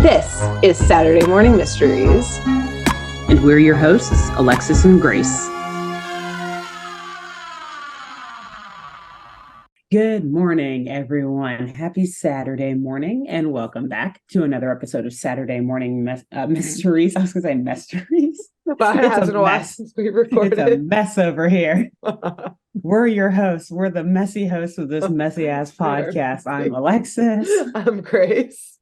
This is Saturday Morning Mysteries. And we're your hosts, Alexis and Grace. Good morning, everyone. Happy Saturday morning, and welcome back to another episode of Saturday Morning Mysteries. I was going to say mysteries. Well, it hasn't a while since we recorded. It's a mess over here. We're your hosts. We're the messy hosts of this messy-ass podcast. I'm Alexis. I'm Grace.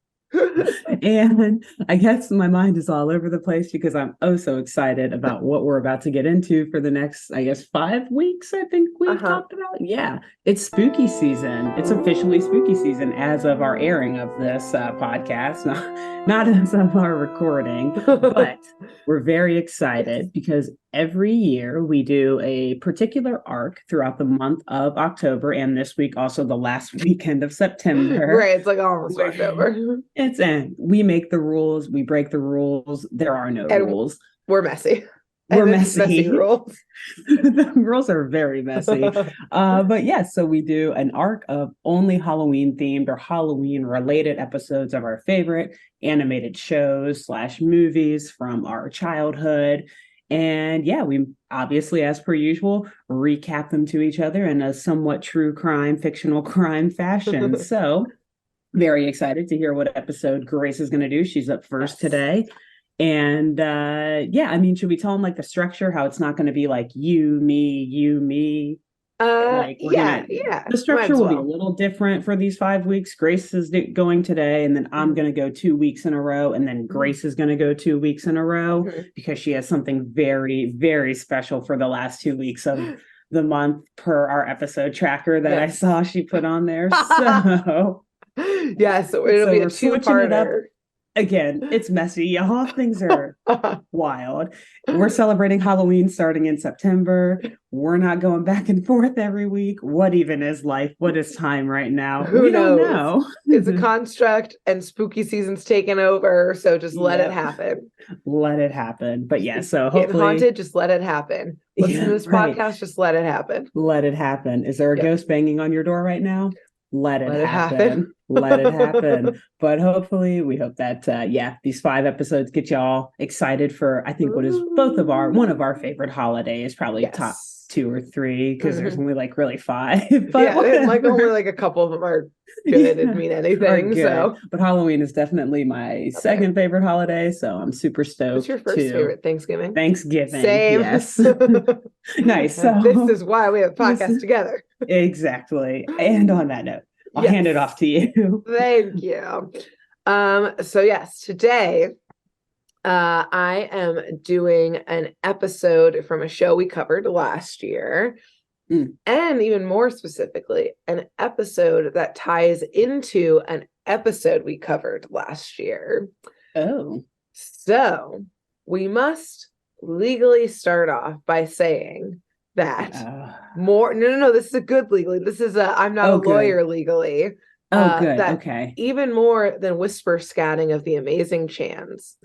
And I guess my mind is all over the place because I'm so excited about what we're about to get into for the next, 5 weeks, I think we've talked about. Yeah, it's spooky season. It's officially spooky season as of our airing of this podcast, not as of our recording, but we're very excited because every year we do a particular arc throughout the month of October, and this week also the last weekend of September. Right, it's like almost October. We make the rules, we break the rules. There are no rules. We're messy. We're messy. Messy rules. The rules are very messy. But yeah, so we do an arc of only Halloween themed or Halloween related episodes of our favorite animated shows / movies from our childhood. And yeah, we obviously, as per usual, recap them to each other in a somewhat true crime, fictional crime fashion. So very excited to hear what episode Grace is going to do. She's up first today. And should we tell them like the structure, how it's not going to be like you, me? The structure will be a little different for these 5 weeks. Grace is going today, and then I'm going to go 2 weeks in a row, and then Grace is going to go 2 weeks in a row because she has something very, very special for the last 2 weeks of the month per our episode tracker that I saw she put on there. So so it'll be a two-parter. Again, it's messy, y'all. Things are wild. We're celebrating Halloween starting in September. We're not going back and forth every week. What even is life? What is time right now? Who knows? Don't know. It's a construct and spooky season's taken over. So just let it happen. Let it happen. But yeah, so hopefully. Get haunted, just let it happen. Listen to this podcast, just let it happen. Let it happen. Is there a ghost banging on your door right now? Let it happen. Let it happen. But hopefully, we hope that, these 5 episodes get y'all excited for, I think, what is one of our favorite holidays, probably top 2 or 3, because there's only like really 5. But only like a couple of them are good and mean anything. So, but Halloween is definitely my second favorite holiday, so I'm super stoked. What's your first favorite? Thanksgiving. Same. Yes. Nice. So this is why we have a podcast together. Exactly. And on that note, I'll hand it off to you. Thank you. So yes, today I am doing an episode from a show we covered last year. And even more specifically, an episode that ties into an episode we covered last year. Oh. So we must legally start off by saying that this is a good legally. This is I'm not a lawyer legally. Good. Okay. Even more than whisper scatting of the amazing Chans,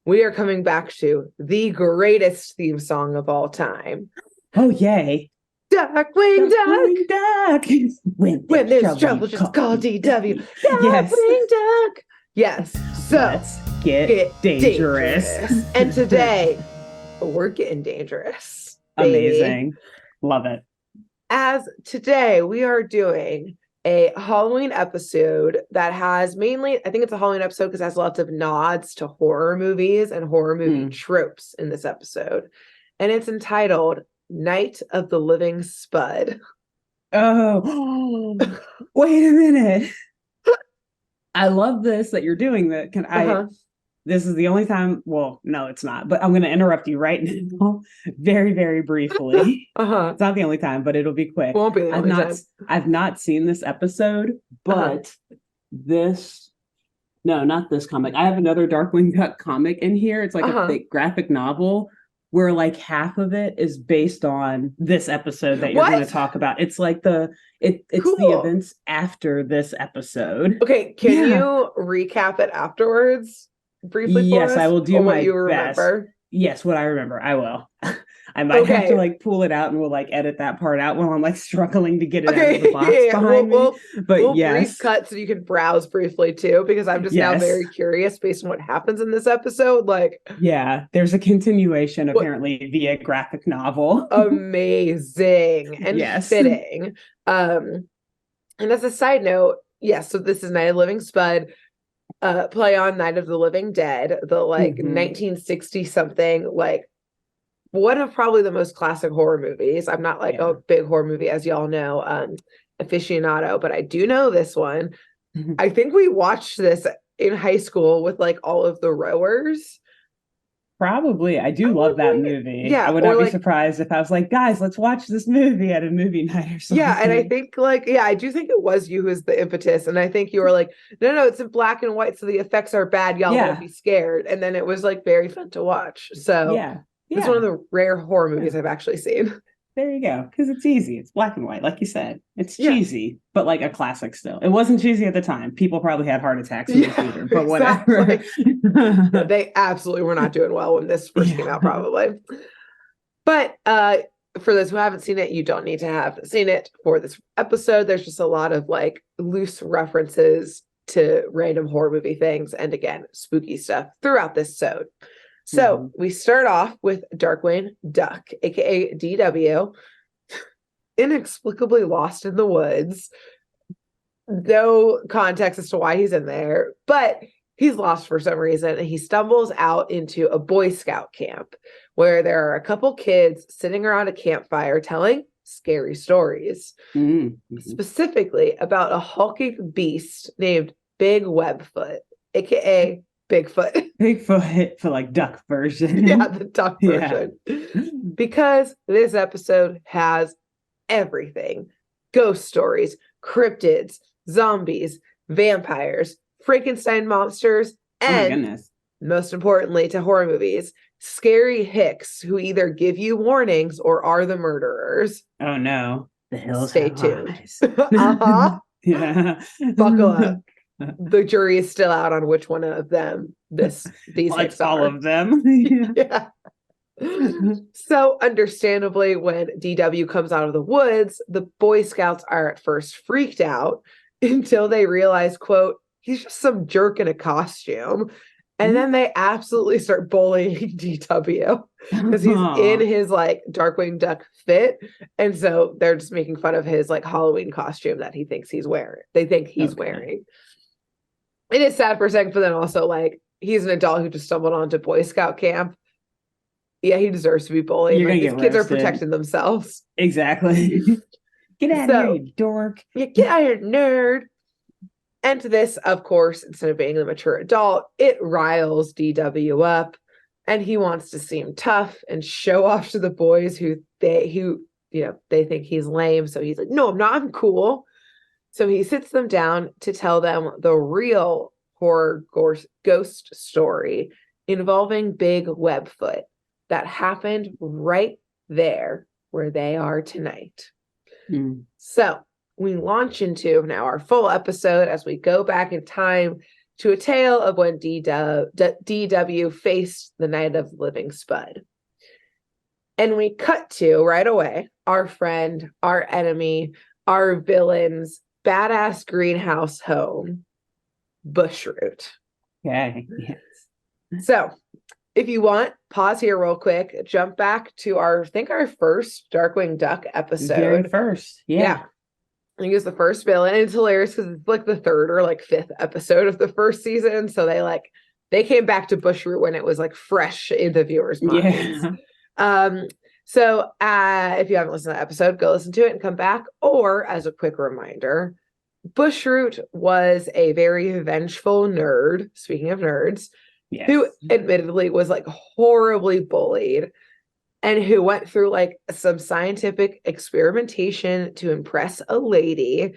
we are coming back to the greatest theme song of all time. Oh, yay. Darkwing Duck. When there's trouble, just call DW. Darkwing Duck. Yes. So let's get dangerous. And today, we're getting dangerous. Baby. Amazing. Love it. As today, we are doing a Halloween episode that has mainly, I think it's a Halloween episode because it has lots of nods to horror movies and horror movie tropes in this episode. And it's entitled Night of the Living Spud. Oh, wait a minute. I love this that you're doing that. This is the only time, well, no, it's not, but I'm going to interrupt you right now very, very briefly. It's not the only time, but it'll be quick. Won't be the only time. I've not seen this episode, but not this comic. I have another Darkwing Duck comic in here. It's like a fake graphic novel where like half of it is based on this episode that you're going to talk about. It's like the events after this episode. Okay, can you recap it afterwards? Briefly yes, I will do my what you best. Remember? Yes, what I remember, I will. I might have to Okay. like pull it out and we'll like edit that part out while I'm like struggling to get it out of Okay, the box yeah, behind me. But we'll brief yes, cut so you can browse briefly too, because I'm just now yes. very curious based on what happens in this episode. Like, Yeah, there's a continuation what apparently via graphic novel. amazing and Yes. fitting. And as a side note, yes, so this is Night of the Living Spud, play on Night of the Living Dead, the like Mhm. 1960 something, like one of probably the most classic horror movies. I'm not like Yeah. a big horror movie, as y'all know, aficionado, but I do know this one. I think we watched this in high school with like all of the rowers. Probably. I do love that Probably. movie. I Yeah, would or not be like surprised if I was like, guys, let's watch this movie at a movie night or yeah, and I something. think like yeah, I do think it was you who's the impetus, and I think you were like, no, it's in black and white, so the effects are bad, y'all don't Yeah. be scared. And then it was like very fun to watch. So Yeah. it's one of Yeah. the rare horror Yeah. movies I've actually seen. There you go. Because it's easy. It's black and white, like you said. It's Yeah. cheesy, but like a classic still. It wasn't cheesy at the time. People probably had heart attacks in the Yeah, theater, but whatever. exactly. Yeah, they absolutely were not doing well when this first came Yeah. out, probably. But for those who haven't seen it, you don't need to have seen it for this episode. There's just a lot of like loose references to random horror movie things and again, spooky stuff throughout this episode. So we start off with Darkwing Duck, aka DW, inexplicably lost in the woods. No context as to why he's in there, but he's lost for some reason, and he stumbles out into a Boy Scout camp where there are a couple kids sitting around a campfire telling scary stories, specifically about a hulking beast named Big Webfoot, aka Bigfoot. Bigfoot for like duck version. Yeah, the duck Yeah. version. Because this episode has everything: ghost stories, cryptids, zombies, vampires, Frankenstein monsters, Oh my and goodness. most importantly to horror movies, scary hicks who either give you warnings or are the murderers. Oh no. The hills Stay have tuned. eyes. Uh-huh. Yeah. Buckle up. The jury is still out on which one of them these Like hicks all are. of them. Yeah. So understandably, when DW comes out of the woods, the Boy Scouts are at first freaked out until they realize, quote, he's just some jerk in a costume. And then they absolutely start bullying DW because he's in his like Darkwing Duck fit. And so they're just making fun of his like Halloween costume that he thinks he's wearing. They think he's wearing. It is sad for a second, but then also like he's an adult who just stumbled onto Boy Scout camp. Yeah, he deserves to be bullied. You're like, gonna these get kids roasted. are protecting themselves. Exactly. Get out of here, you dork. Yeah, get out of here, nerd. And this, of course, instead of being the mature adult, it riles DW up, and he wants to seem tough and show off to the boys who they think he's lame. So he's like, no, I'm not, I'm cool. So he sits them down to tell them the real horror ghost story involving Big Webfoot that happened right there where they are tonight. So we launch into now our full episode as we go back in time to a tale of when DW faced the Night of the Living Spud. And we cut to right away our friend, our enemy, our villain's badass greenhouse home, Bushroot. Okay. Yes. So if you want, pause here real quick, jump back to our first Darkwing Duck episode. Very first. Yeah. I think it was the first villain. And it's hilarious because it's like the third or like fifth episode of the first season. So they came back to Bushroot when it was like fresh in the viewers' minds. Yeah. So if you haven't listened to that episode, go listen to it and come back. Or as a quick reminder, Bushroot was a very vengeful nerd, speaking of nerds, who admittedly was like horribly bullied and who went through like some scientific experimentation to impress a lady,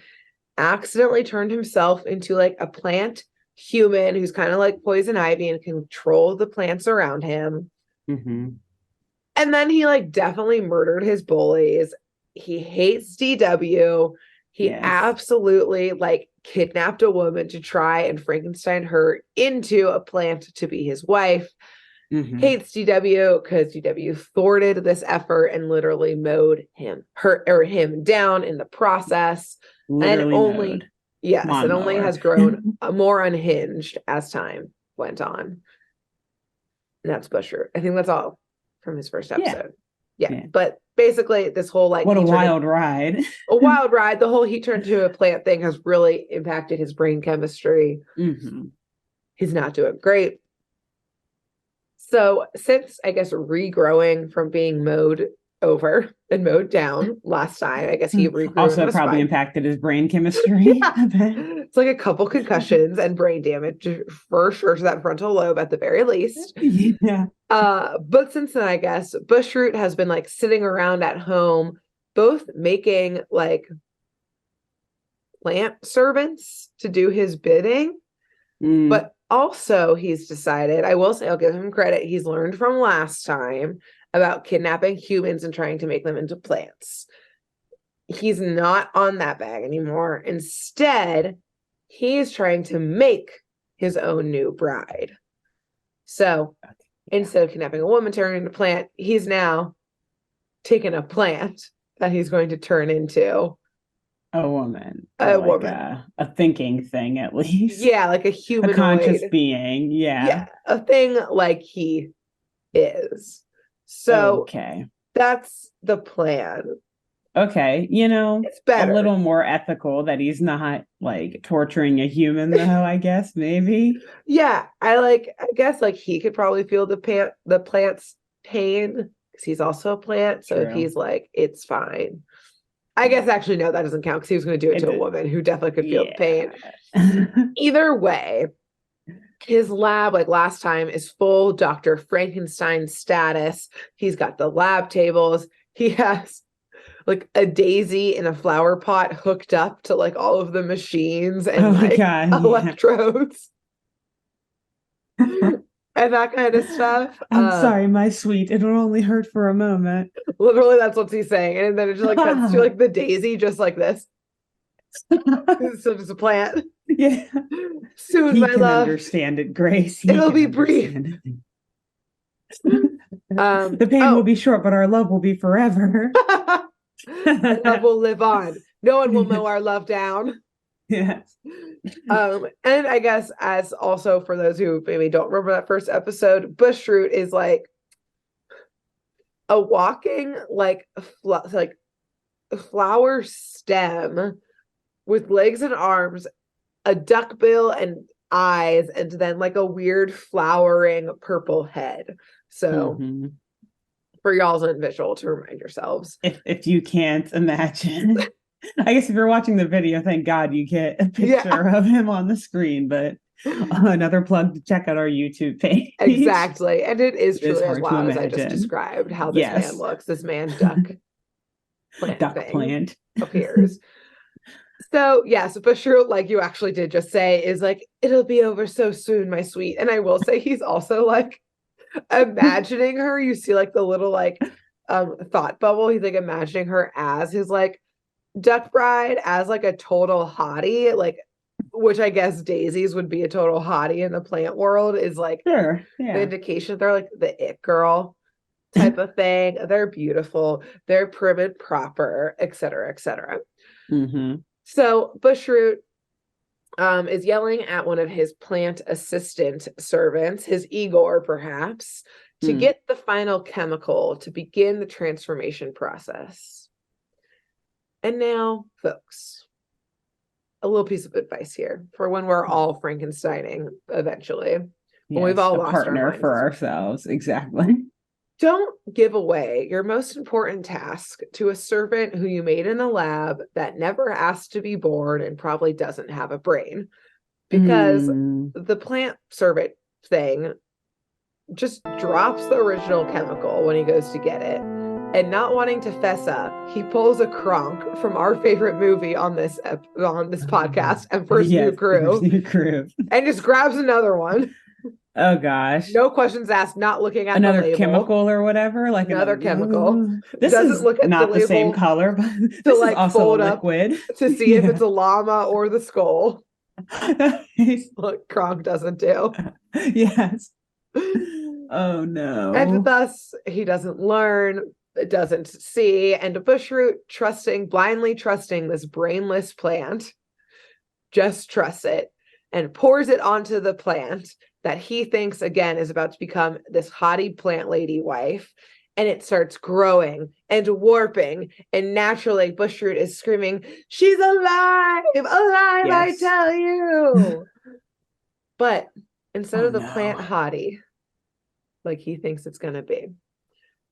accidentally turned himself into like a plant human who's kind of like poison ivy and control the plants around him. And then he like definitely murdered his bullies. He hates DW. He absolutely like kidnapped a woman to try and Frankenstein her into a plant to be his wife. hates DW because DW thwarted this effort and literally mowed him down in the process. Literally and only mowed. yes, it only Lawnmower. has grown more unhinged as time went on. And that's Bushroot. I think that's all from his first episode. Yeah. But basically this whole like what a wild ride. A wild ride. The whole he turned to a plant thing has really impacted his brain chemistry. He's not doing great. So since I guess regrowing from being mowed over and mowed down last time, I guess he regrew. Also probably impacted his brain chemistry. It's like a couple concussions and brain damage for sure to that frontal lobe at the very least. But since then, I guess Bushroot has been like sitting around at home, both making like plant servants to do his bidding, but also he's decided, I will say, I'll give him credit, he's learned from last time about kidnapping humans and trying to make them into plants. He's not on that bag anymore. Instead, he's trying to make his own new bride. So instead of kidnapping a woman, turning into a plant, he's now taken a plant that he's going to turn into a woman. A woman. A thinking thing, at least. Yeah, like a humanoid. A conscious being. Yeah. A thing like he is. So that's the plan. Okay, it's better. A little more ethical that he's not like torturing a human, though. I guess maybe. Yeah, I guess like he could probably feel the plant's pain because he's also a plant. So if he's like, it's fine. I guess actually no, that doesn't count because he was going to do it to a woman who definitely could feel the pain. Either way, his lab, like last time, is full Dr. Frankenstein status. He's got the lab tables. He has like a daisy in a flower pot hooked up to like all of the machines and electrodes. And that kind of stuff. I'm sorry, my sweet. It'll only hurt for a moment. Literally, that's what he's saying. And then it just like cuts to like the daisy just like this. So just a plant. Yeah. Soon, he my can love. Understand it, Grace. It'll be brief. The pain will be short, but our love will be forever. Love will live on. No one will mow our love down. Yes. And I guess as also for those who maybe don't remember that first episode, Bushroot is like a walking like flower stem with legs and arms, a duckbill and eyes, and then like a weird flowering purple head. So for y'all's visual to remind yourselves. If you can't imagine. I guess if you're watching the video, thank God you get a picture of him on the screen, but another plug to check out our YouTube page. Exactly. And it is truly as wild as I just described how this man looks. This man plant appears. So yes, Bushroot, like you actually did just say, is like, it'll be over so soon, my sweet. And I will say he's also like imagining her. You see like the little like thought bubble. He's like imagining her as his like duck bride, as like a total hottie, like, which I guess daisies would be a total hottie in the plant world, is like the indication they're like the it girl type of thing. They're beautiful, they're prim and proper, etc., etc. So Bushroot is yelling at one of his plant assistant servants, his Igor perhaps, to get the final chemical to begin the transformation process. And now, folks, a little piece of advice here for when we're all Frankensteining eventually. When we've all lost partner our minds for ourselves. Exactly. Don't give away your most important task to a servant who you made in a lab that never asked to be born and probably doesn't have a brain. Because the plant servant thing just drops the original chemical when he goes to get it. And not wanting to fess up, he pulls a Kronk from our favorite movie on this podcast, and First New Crew, and just grabs another one. Oh gosh! No questions asked. Not looking at another the label. Chemical or whatever, like another chemical. This doesn't is look at not the the same color, but this is also fold liquid up to see if it's a llama or the skull. What Kronk doesn't do. Yes. Oh no. And thus he doesn't learn, doesn't see, and Bushroot blindly trusting this brainless plant, just trusts it and pours it onto the plant that he thinks again is about to become this haughty plant lady wife. And it starts growing and warping. And naturally, Bushroot is screaming, "She's alive! Alive, yes. I tell you!" But instead of the plant haughty, like he thinks it's going to be,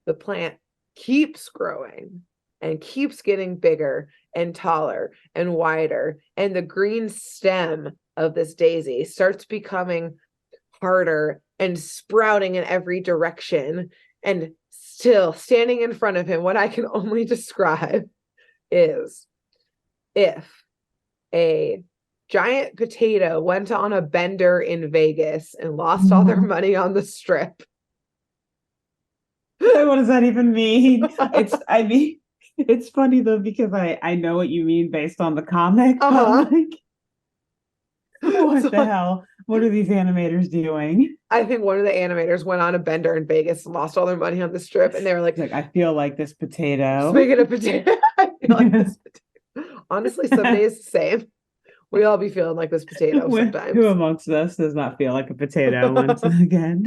the plant keeps growing and keeps getting bigger and taller and wider. And the green stem of this daisy starts becoming harder and sprouting in every direction. And still standing in front of him, what I can only describe is if a giant potato went on a bender in Vegas and lost all their money on the strip. What does that even mean? It's funny though, because I know what you mean based on the comic. But like, what the hell? What are these animators doing? I think one of the animators went on a bender in Vegas and lost all their money on the strip, and they were like, I feel like this potato. Speaking of potato, I feel like this potato. Honestly, some days the same. We all be feeling like this potato sometimes. Who amongst us does not feel like a potato once again?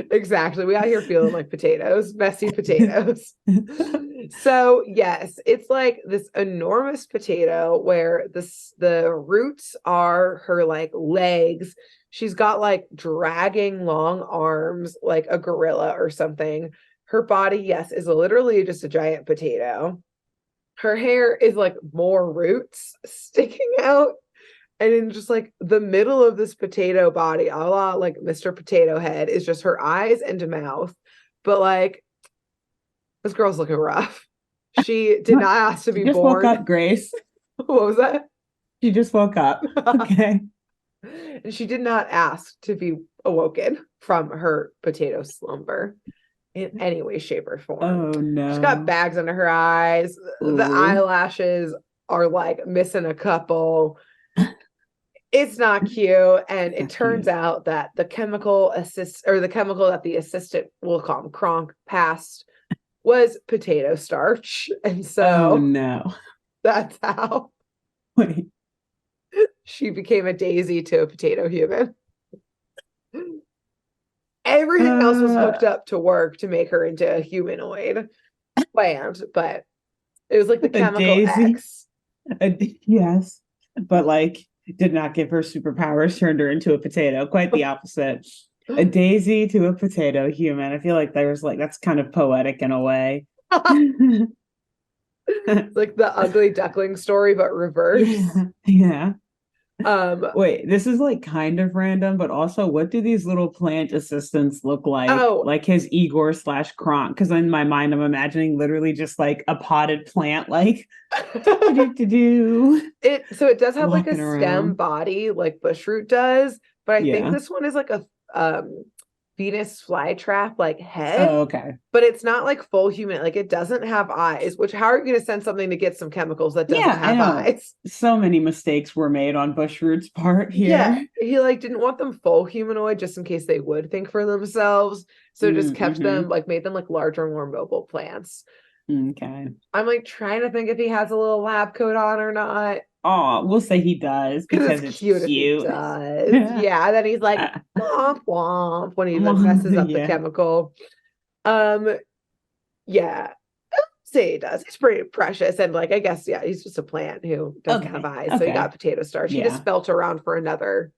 Exactly. We out here feeling like potatoes, messy potatoes. So yes, it's like this enormous potato where the roots are her like legs. She's got like dragging long arms like a gorilla or something. Her body, yes, is literally just a giant potato. Her hair is like more roots sticking out. And in just like the middle of this potato body, a la like Mr. Potato Head, is just her eyes and mouth. But like, this girl's looking rough. She did not ask to be just born. Woke up, Grace. What was that? She just woke up. Okay. And she did not ask to be awoken from her potato slumber in any way, shape, or form. Oh no. She's got bags under her eyes. Ooh. The eyelashes are like missing a couple. It's not cute. And it turns out that the chemical that the assistant, we'll call him Kronk, passed was potato starch. And so no. That's how she became a daisy to a potato human. Everything else was hooked up to work to make her into a humanoid plant, but it was like the chemical daisy. X. Yes, but like did not give her superpowers, turned her into a potato. Quite the opposite. A daisy to a potato human. I feel like there's like that's kind of poetic in a way. Like the ugly duckling story, but reverse. Yeah. Wait, this is like kind of random, but also what do these little plant assistants look like? Oh, like his Igor / Kronk, because in my mind I'm imagining literally just like a potted plant, like it. So it does have like a stem body, like Bushroot does, but I think this one is like a Venus flytrap like head. Oh, okay. But it's not like full human. Like it doesn't have eyes, which how are you going to send something to get some chemicals that doesn't have eyes? So many mistakes were made on Bushroot's part here. Yeah, he like didn't want them full humanoid just in case they would think for themselves. So just kept them like made them like larger, more mobile plants. Okay. I'm like trying to think if he has a little lab coat on or not. Oh, we'll say he does because it's cute. If he does. Yeah. And then he's like womp womp when he messes up the chemical. Yeah. Say he does. He's pretty precious. And like I guess, he's just a plant who doesn't have eyes. So he got potato starch. He just felt around for another.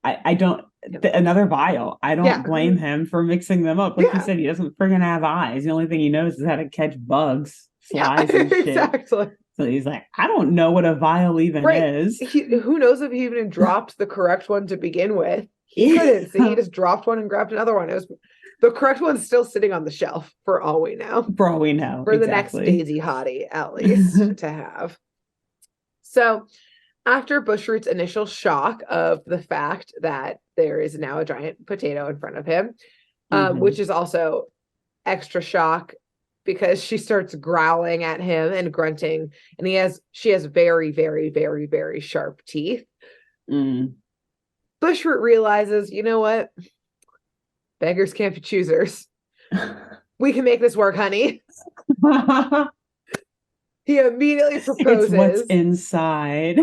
I don't another vial. I don't blame him for mixing them up. Like you said, he doesn't friggin' have eyes. The only thing he knows is how to catch bugs, flies, and shit. Exactly. So he's like, I don't know what a vial even is. Who knows if he even dropped the correct one to begin with? He couldn't see. He just dropped one and grabbed another one. It was the correct one's still sitting on the shelf for all we know. For all we know. For the next Daisy hottie, at least, to have. So after Bushroot's initial shock of the fact that there is now a giant potato in front of him, which is also extra shock because she starts growling at him and grunting, and she has very, very, very, very sharp teeth. Bushroot realizes, you know what? beggars can't be choosers. We can make this work, honey. He immediately proposes. It's what's inside.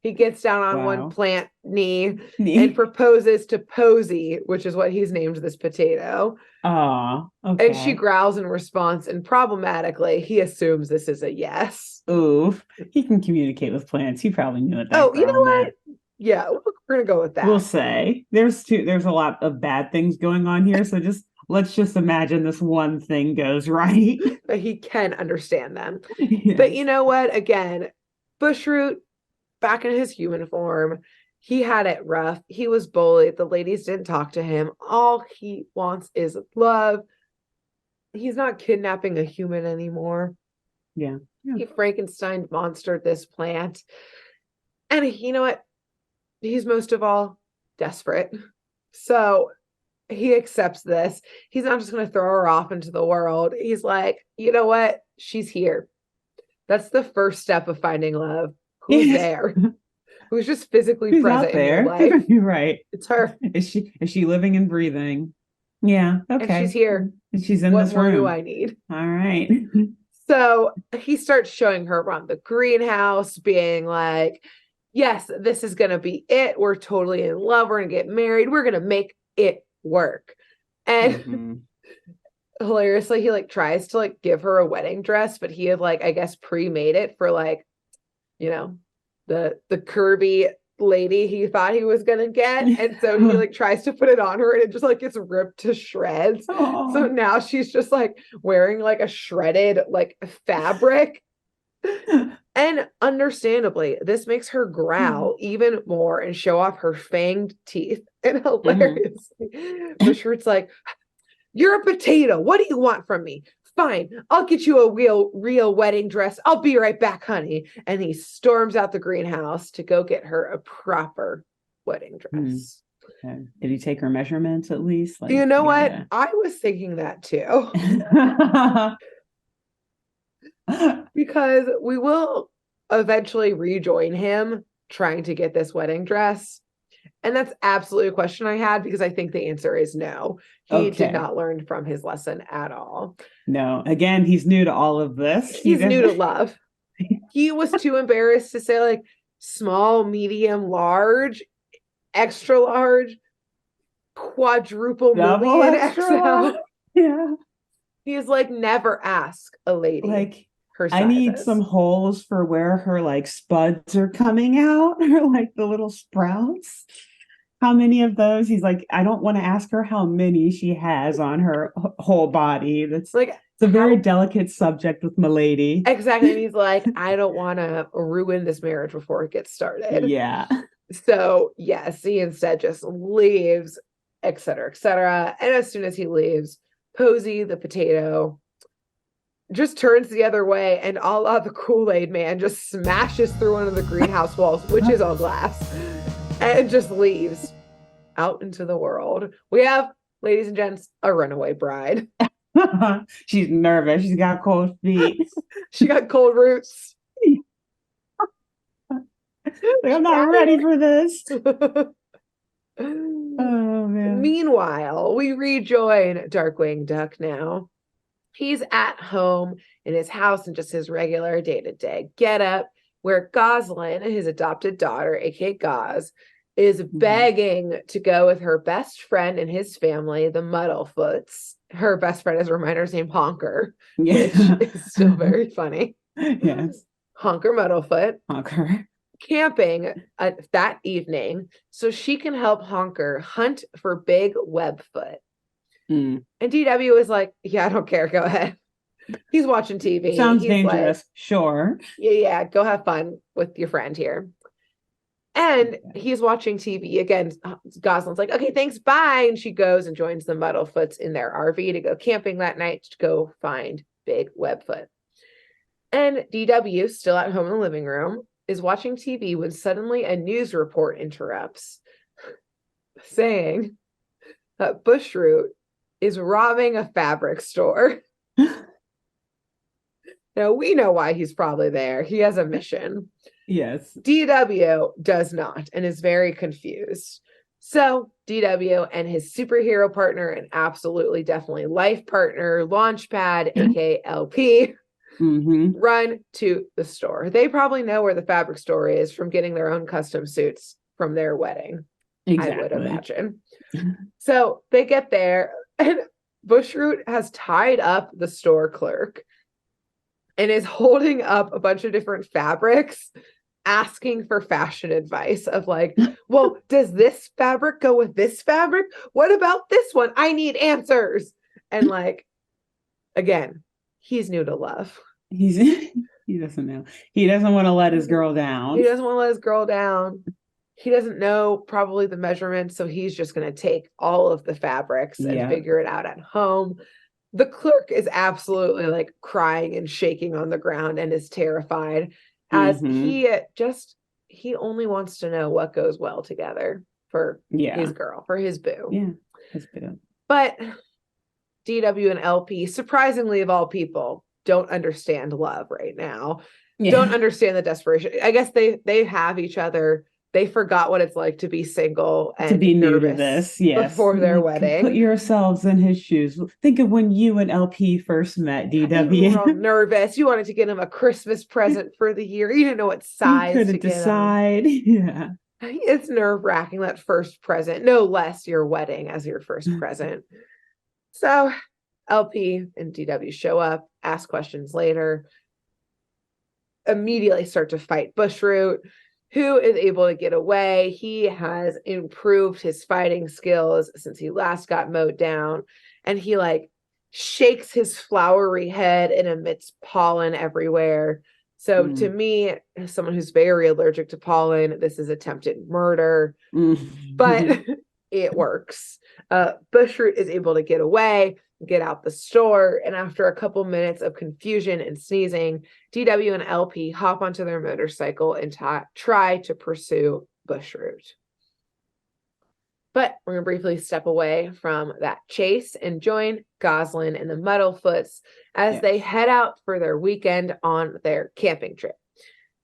He gets down on one plant knee and proposes to Posy, which is what he's named this potato. Okay. And she growls in response, and problematically, he assumes this is a yes. Oof. He can communicate with plants. He probably knew it. You know what? Yeah, we're gonna go with that. We'll say there's a lot of bad things going on here, so let's just imagine this one thing goes right. But he can understand them. Yes. But you know what? Again, Bushroot, back in his human form, he had it rough. He was bullied. The ladies didn't talk to him. All he wants is love. He's not kidnapping a human anymore. Yeah. He Frankenstein monstered this plant. And you know what? He's most of all desperate. So he accepts this. He's not just going to throw her off into the world. He's like, you know what? She's here. That's the first step of finding love. Who's there? Who's just physically present in your life? You're right. It's her. Is she living and breathing? Yeah. Okay. And she's here. And she's in this room. What more do I need? All right. So he starts showing her around the greenhouse, being like, yes, this is going to be it. We're totally in love. We're going to get married. We're going to make it work. And hilariously, he like tries to like give her a wedding dress, but he had like, I guess, pre-made it for like, you know, the curvy lady he thought he was gonna get. And so he like tries to put it on her and it just like gets ripped to shreds. Aww. So now she's just like wearing like a shredded like fabric. And understandably, this makes her growl even more and show off her fanged teeth. And hilariously, Bushroot's like, you're a potato. What do you want from me? Fine, I'll get you a real wedding dress. I'll be right back, honey. And he storms out the greenhouse to go get her a proper wedding dress. Okay. Did he take her measurements at least? Like, you know what? I was thinking that too. Because we will eventually rejoin him trying to get this wedding dress. And that's absolutely a question I had, because I think the answer is no. He did not learn from his lesson at all. No. Again, he's new to all of this. He's new to love. He was too embarrassed to say like small, medium, large, extra large, quadruple, double XL. Yeah. He's like, never ask a lady. Like, her sizes. I need some holes for where her like spuds are coming out, or like the little sprouts. How many of those? He's like, I don't want to ask her how many she has on her whole body. That's like, it's a very delicate subject with milady. Exactly. And he's like, I don't want to ruin this marriage before it gets started. Yeah. So yes, he instead just leaves, etc., etc. And as soon as he leaves, Posy the potato just turns the other way, and a la the Kool-Aid Man just smashes through one of the greenhouse walls, which is all glass, and just leaves out into the world. We have, ladies and gents, a runaway bride. She's nervous. She's got cold feet. She got cold roots. Like, I'm not ready for this. Oh, man. Meanwhile, we rejoin Darkwing Duck now. He's at home in his house in just his regular day-to-day getup, where Goslin, his adopted daughter, aka Goz, is begging to go with her best friend and his family, the Muddlefoots. Her best friend, as a reminder, is named Honker, which is still very funny. Yes. Honker Muddlefoot. Honker. Camping that evening so she can help Honker hunt for Big Webfoot. And DW is like, yeah, I don't care. Go ahead. He's watching TV. Sounds dangerous. Like, sure. Yeah, go have fun with your friend here. And he's watching TV again. Goslin's like, okay, thanks, bye. And she goes and joins the Muddlefoots in their RV to go camping that night to go find Big Webfoot. And DW, still at home in the living room, is watching TV when suddenly a news report interrupts, saying that Bushroot is robbing a fabric store. Now, we know why he's probably there. He has a mission. Yes. DW does not and is very confused. So DW and his superhero partner and absolutely definitely life partner, Launchpad, aka LP, run to the store. They probably know where the fabric store is from getting their own custom suits from their wedding. Exactly. I would imagine. So they get there, and Bushroot has tied up the store clerk and is holding up a bunch of different fabrics, asking for fashion advice of like, well, does this fabric go with this fabric? What about this one? I need answers. And like, again, he's new to love. He doesn't know. He doesn't want to let his girl down. He doesn't want to let his girl down. He doesn't know probably the measurements, so he's just going to take all of the fabrics and figure it out at home. The clerk is absolutely like crying and shaking on the ground and is terrified, as he only wants to know what goes well together for his girl, for his boo. Yeah, his boo. But DW and LP, surprisingly of all people, don't understand love right now. Don't understand the desperation. I guess they have each other. They forgot what it's like to be single and to be nervous before their wedding. Put yourselves in his shoes. Think of when you and LP first met, DW. You were all nervous. You wanted to get him a Christmas present for the year. You didn't know what size to decide. Yeah. It's nerve-wracking, that first present. No less your wedding as your first present. So LP and DW show up, ask questions later, immediately start to fight Bushroot, who is able to get away. He has improved his fighting skills since he last got mowed down. And he like shakes his flowery head and emits pollen everywhere. So to me, as someone who's very allergic to pollen, this is attempted murder. But it works. Bushroot is able to get away, get out the store, and after a couple minutes of confusion and sneezing, DW and LP hop onto their motorcycle and try to pursue Bushroot. But we're going to briefly step away from that chase and join Goslin and the Muddlefoots as they head out for their weekend on their camping trip.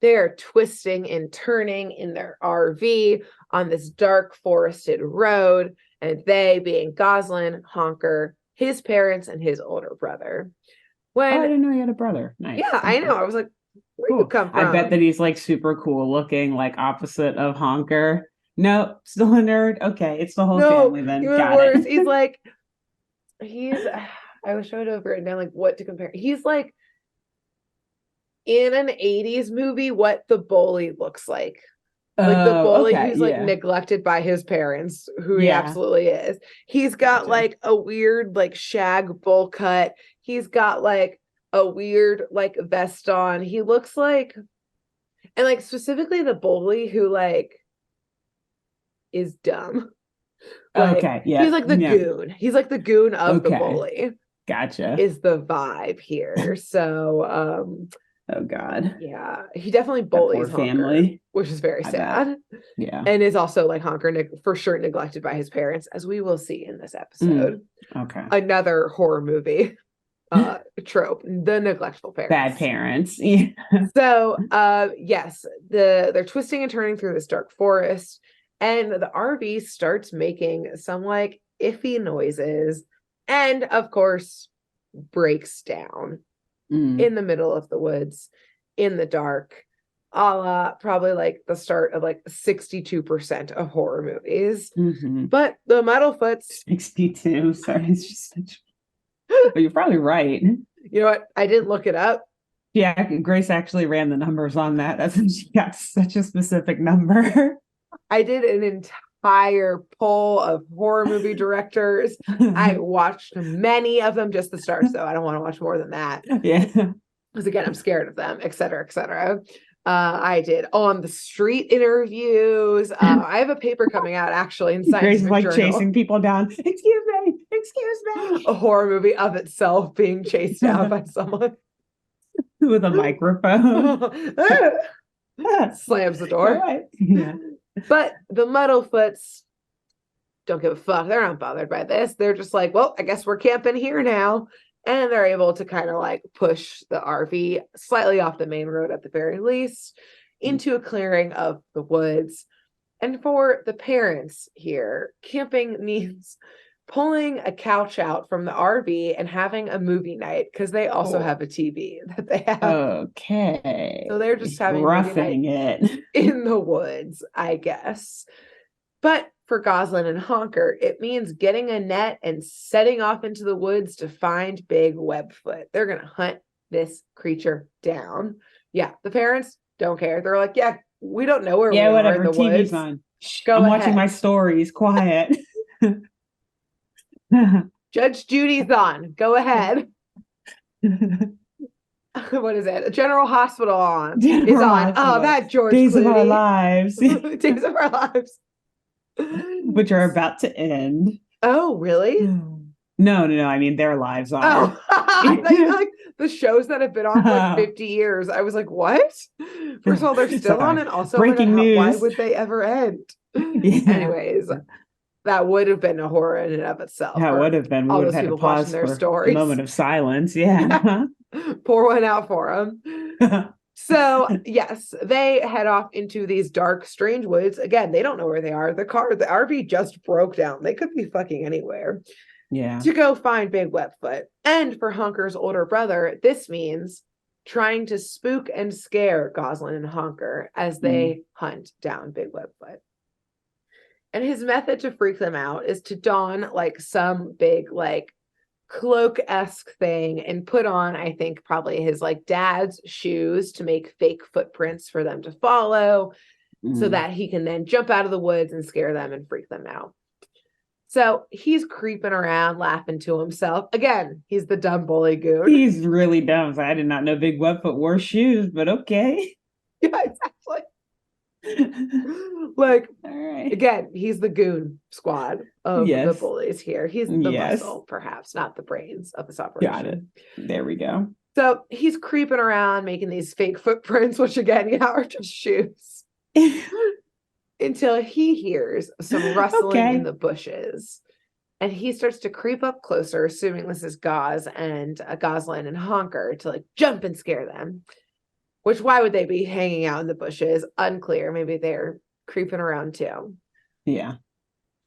They're twisting and turning in their RV on this dark forested road, and they, being Goslin, Honker, his parents, and his older brother. I didn't know he had a brother. Nice. Yeah, I know. I was like, where'd you come from? I bet that he's like super cool looking, like opposite of Honker. No, still a nerd. Okay, it's the whole family then. Got worse. It. I wish I would have written down like what to compare. He's like in an 80s movie what the bully looks like. Like the bully who's like neglected by his parents, who he absolutely is. He's got like a weird like shag bowl cut. He's got like a weird like vest on. He looks like, and like specifically the bully who like is dumb. Like, he's like the goon. He's like the goon of the bully. Gotcha. Is the vibe here. So oh God. Yeah. He definitely bullies Honker, family, which is very sad. Yeah. And is also like Honker for sure neglected by his parents, as we will see in this episode. Okay. Another horror movie trope, the neglectful parents. Bad parents. Yeah. So yes, they're twisting and turning through this dark forest, and the RV starts making some like iffy noises, and of course breaks down in the middle of the woods in the dark, a la probably like the start of like 62% of horror movies. But the Muddlefoots 62, sorry, it's just such but you're probably right. You know what, I didn't look it up. Yeah, Grace actually ran the numbers on that. That's when she got such a specific number. I did an entire poll of horror movie directors. I watched many of them, just the stars, though. I don't want to watch more than that. Yeah. Because again, I'm scared of them, et cetera, et cetera. I did on the street interviews. I have a paper coming out actually in Scientific Grace is like Journal. Chasing people down. Excuse me. A horror movie of itself being chased down by someone with a microphone. Slams the door. Right. Yeah. But the Muddlefoots don't give a fuck. They're not bothered by this. They're just like, well, I guess we're camping here now. And they're able to kind of like push the RV slightly off the main road at the very least into a clearing of the woods. And for the parents here, camping means pulling a couch out from the RV and having a movie night because they also have a TV that they have. Okay. So they're just having roughing a movie night it in the woods, I guess. But for Goslin and Honker, it means getting a net and setting off into the woods to find Big Webfoot. They're going to hunt this creature down. Yeah, the parents don't care. They're like, yeah, we don't know where we are in the TV's woods. on. I'm watching my stories. Quiet. Judge Judy's on. Go ahead. What is it? General Hospital on. Is on. Oh, that George Days Clooney. of Our Lives. Days of Our Lives. Which are about to end. Oh, really? No. I mean, their lives are. Oh, I thought you like the shows that have been on for like 50 years. I was like, what? First of all, they're still on, and also breaking news. Why would they ever end? Anyways, that would have been a horror in and of itself. That would have been. We all would those have people had to pause watching their for stories. A moment of silence. Yeah. Pour one out for them. So, yes, they head off into these dark, strange woods. Again, they don't know where they are. The RV just broke down. They could be fucking anywhere. Yeah. To go find Big Webfoot. And for Honker's older brother, this means trying to spook and scare Goslin and Honker as they hunt down Big Webfoot. And his method to freak them out is to don like some big like cloak-esque thing and put on, I think, probably his like dad's shoes to make fake footprints for them to follow so that he can then jump out of the woods and scare them and freak them out. So he's creeping around, laughing to himself. Again, he's the dumb bully goon. He's really dumb. So I did not know Big Webfoot wore shoes, but okay. Yeah, exactly. Like, all right. Again, he's the goon squad of the bullies here. He's the muscle, perhaps, not the brains of this operation. Got it. There we go. So he's creeping around, making these fake footprints, which again, are just shoes. Until he hears some rustling in the bushes. And he starts to creep up closer, assuming this is Goslin and Honker, to like jump and scare them. Which, why would they be hanging out in the bushes? Unclear. Maybe they're creeping around too. Yeah.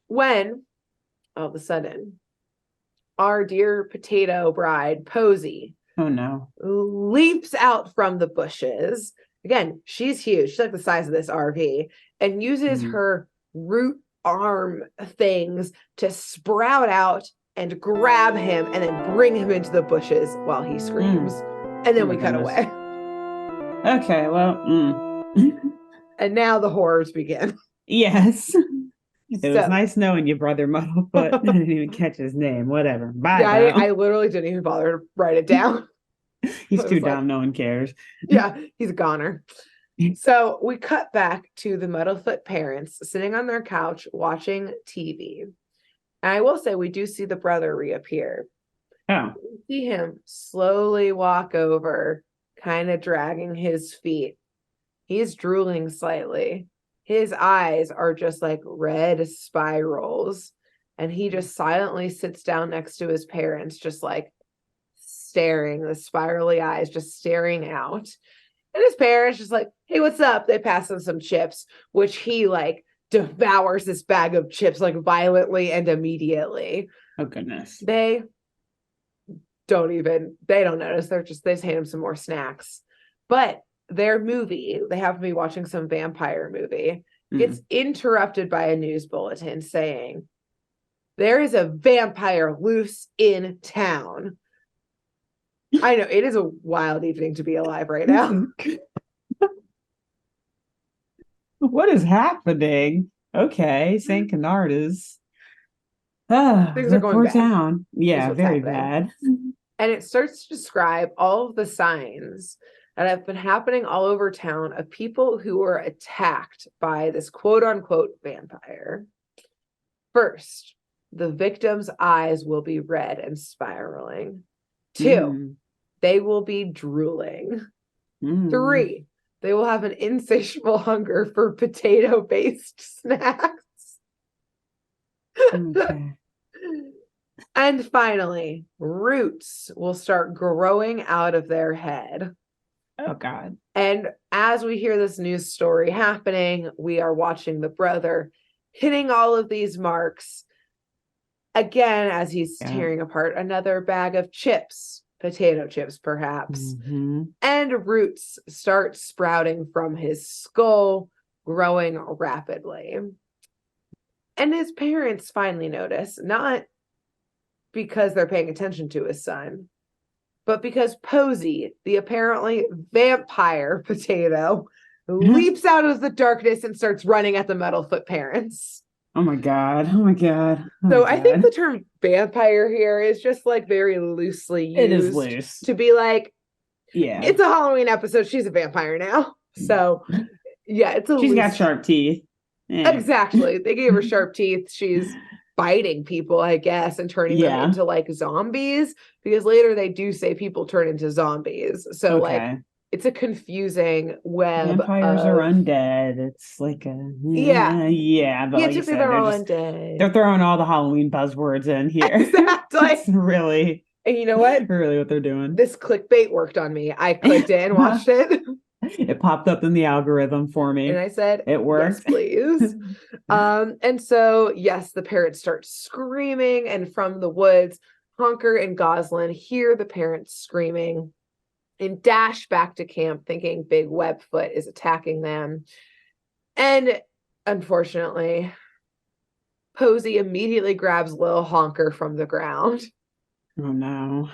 When, all of a sudden, our dear potato bride, Posey, leaps out from the bushes. Again, she's huge. She's like the size of this RV. And uses her root arm things to sprout out and grab him and then bring him into the bushes while he screams. And then we cut away. Okay, well. And now the horrors begin. Yes. It was nice knowing you, Brother Muddlefoot. I didn't even catch his name. Whatever. Bye. Yeah, I literally didn't even bother to write it down. He's too dumb. No one cares. Yeah, he's a goner. So we cut back to the Muddlefoot parents sitting on their couch watching TV. And I will say we do see the brother reappear. Oh. We see him slowly walk over, kind of dragging his feet. He's drooling slightly. His eyes are just like red spirals. And he just silently sits down next to his parents, just like staring, the spirally eyes just staring out. And his parents just like, hey, what's up? They pass him some chips, which he like devours this bag of chips like violently and immediately. Oh, goodness. They don't notice. They just hand him some more snacks. But their movie, they have to be watching some vampire movie, gets interrupted by a news bulletin saying, there is a vampire loose in town. I know, it is a wild evening to be alive right now. What is happening? Okay, St. Canard is... things are going bad. Town. Yeah, very bad. And it starts to describe all of the signs that have been happening all over town of people who were attacked by this quote-unquote vampire. First, the victim's eyes will be red and spiraling. 2, they will be drooling. 3, they will have an insatiable hunger for potato-based snacks. Okay. And finally, roots will start growing out of their head. Oh, God. And as we hear this news story happening, we are watching the brother hitting all of these marks. Again, as he's tearing apart another bag of chips, potato chips, perhaps. Mm-hmm. And roots start sprouting from his skull, growing rapidly. And his parents finally notice, not because they're paying attention to his son, but because Posey, the apparently vampire potato, leaps out of the darkness and starts running at the Metalfoot parents. Oh my God. Oh my God. So I think the term vampire here is just like very loosely used. It is loose. To be like, yeah, it's a Halloween episode. She's a vampire now. So yeah, she's got sharp teeth. Yeah. Exactly. They gave her sharp teeth. She's biting people, I guess, and turning them into like zombies, because later they do say people turn into zombies. So like it's a confusing web. Vampires are undead. It's like a but like you said, they're all undead. They're throwing all the Halloween buzzwords in here. Exactly. That's really, and you know what? Really what they're doing. This clickbait worked on me. I clicked it and watched it. It popped up in the algorithm for me. And I said, it worked. Yes, please. And so, yes, the parents start screaming. And from the woods, Honker and Goslin hear the parents screaming and dash back to camp thinking Big Webfoot is attacking them. And unfortunately, Posey immediately grabs Lil Honker from the ground. Oh, no.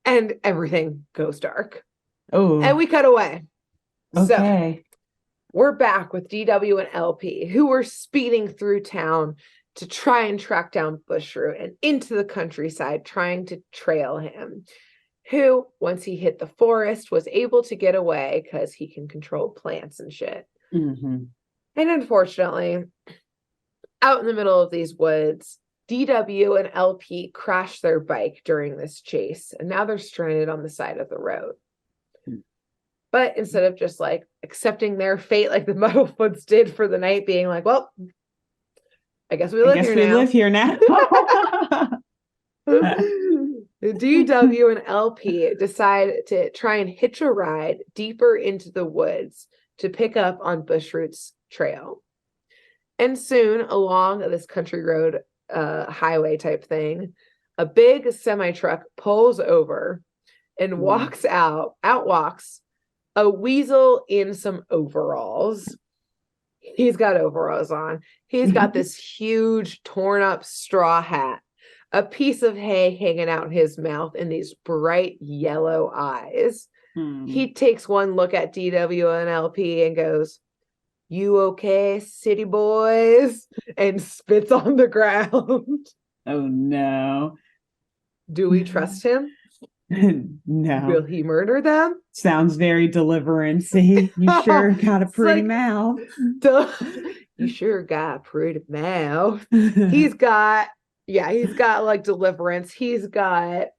And everything goes dark. Oh. And we cut away. Okay. So we're back with DW and LP, who were speeding through town to try and track down Bushroot and into the countryside, trying to trail him, who, once he hit the forest, was able to get away because he can control plants and shit. Mm-hmm. And unfortunately, out in the middle of these woods, DW and LP crashed their bike during this chase, and now they're stranded on the side of the road. But instead of just like accepting their fate like the Muddlefoots did for the night, being like, well, I guess we live here now. DW and LP decide to try and hitch a ride deeper into the woods to pick up on Bushroot's trail. And soon, along this country road highway type thing, a big semi-truck pulls over and walks out walks a weasel in some overalls. He's got overalls on. He's got this huge torn up straw hat, a piece of hay hanging out his mouth, and these bright yellow eyes. He takes one look at DW and LP and goes, "You okay, city boys?" and spits on the ground. Oh no. Do we trust him? No. Will he murder them? Sounds very deliverance-y. You sure got a pretty mouth. You sure got a pretty mouth. He's got like Deliverance. He's got